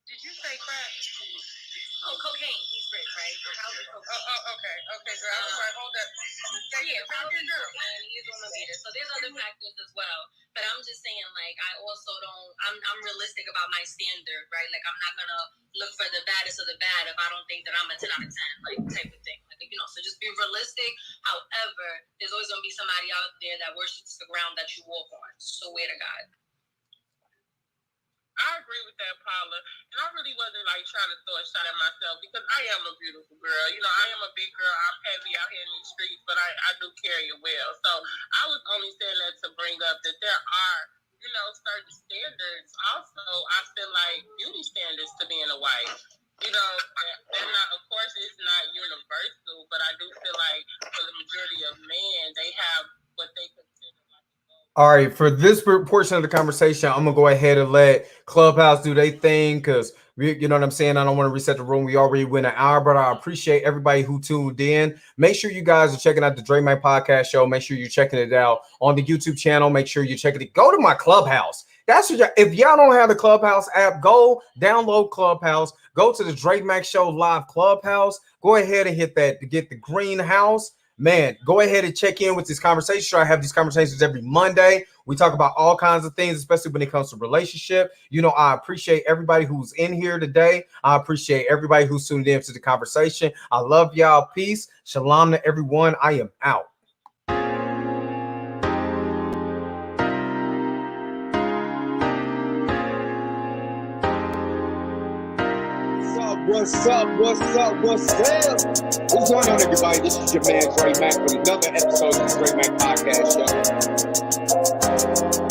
Did you say crack? Oh, cocaine. He's rich, right? Okay, girl. I was like, hold up. Yeah, probably cocaine. He's on the meter. So there's other factors as well. But I'm just saying, like, I also don't. I'm realistic about my standard, right? Like, I'm not gonna look for the baddest of the bad if I don't think that I'm a 10 out of 10, like type of thing. Like, you know, so just be realistic. However, there's always gonna be somebody out there that worships the ground that you walk on. Swear to God. I agree with that, Paula. And I really wasn't like trying to throw a shot at myself, because I am a beautiful girl. You know, I am a big girl. I'm heavy out here in these streets, but I do carry it well. So I was only saying that to bring up that there are, you know, certain standards. Also, I feel like beauty standards to being a wife. You know, and not, of course, it's not universal, but I do feel like for the majority of men, they have what they consider. All right, for this portion of the conversation, I'm gonna go ahead and let Clubhouse do their thing, because you know what I'm saying. I don't want to reset the room. We already went an hour, but I appreciate everybody who tuned in. Make sure you guys are checking out the Dre Mac Podcast Show. Make sure you're checking it out on the YouTube channel. Make sure you're checking it. Go to my Clubhouse. That's what if y'all don't have the Clubhouse app, go download Clubhouse. Go to the Dre Mac Show Live Clubhouse. Go ahead and hit that to get the greenhouse. Man, go ahead and check in with this conversation. I have these conversations every Monday. We talk about all kinds of things, especially when it comes to relationship. You know, I appreciate everybody who's in here today. I appreciate everybody who's tuned in to the conversation. I love y'all. Peace. Shalom to everyone. I am out. What's up? What's going on, everybody? This is your man, Dre Mac, with another episode of the Dre Mac Podcast Show.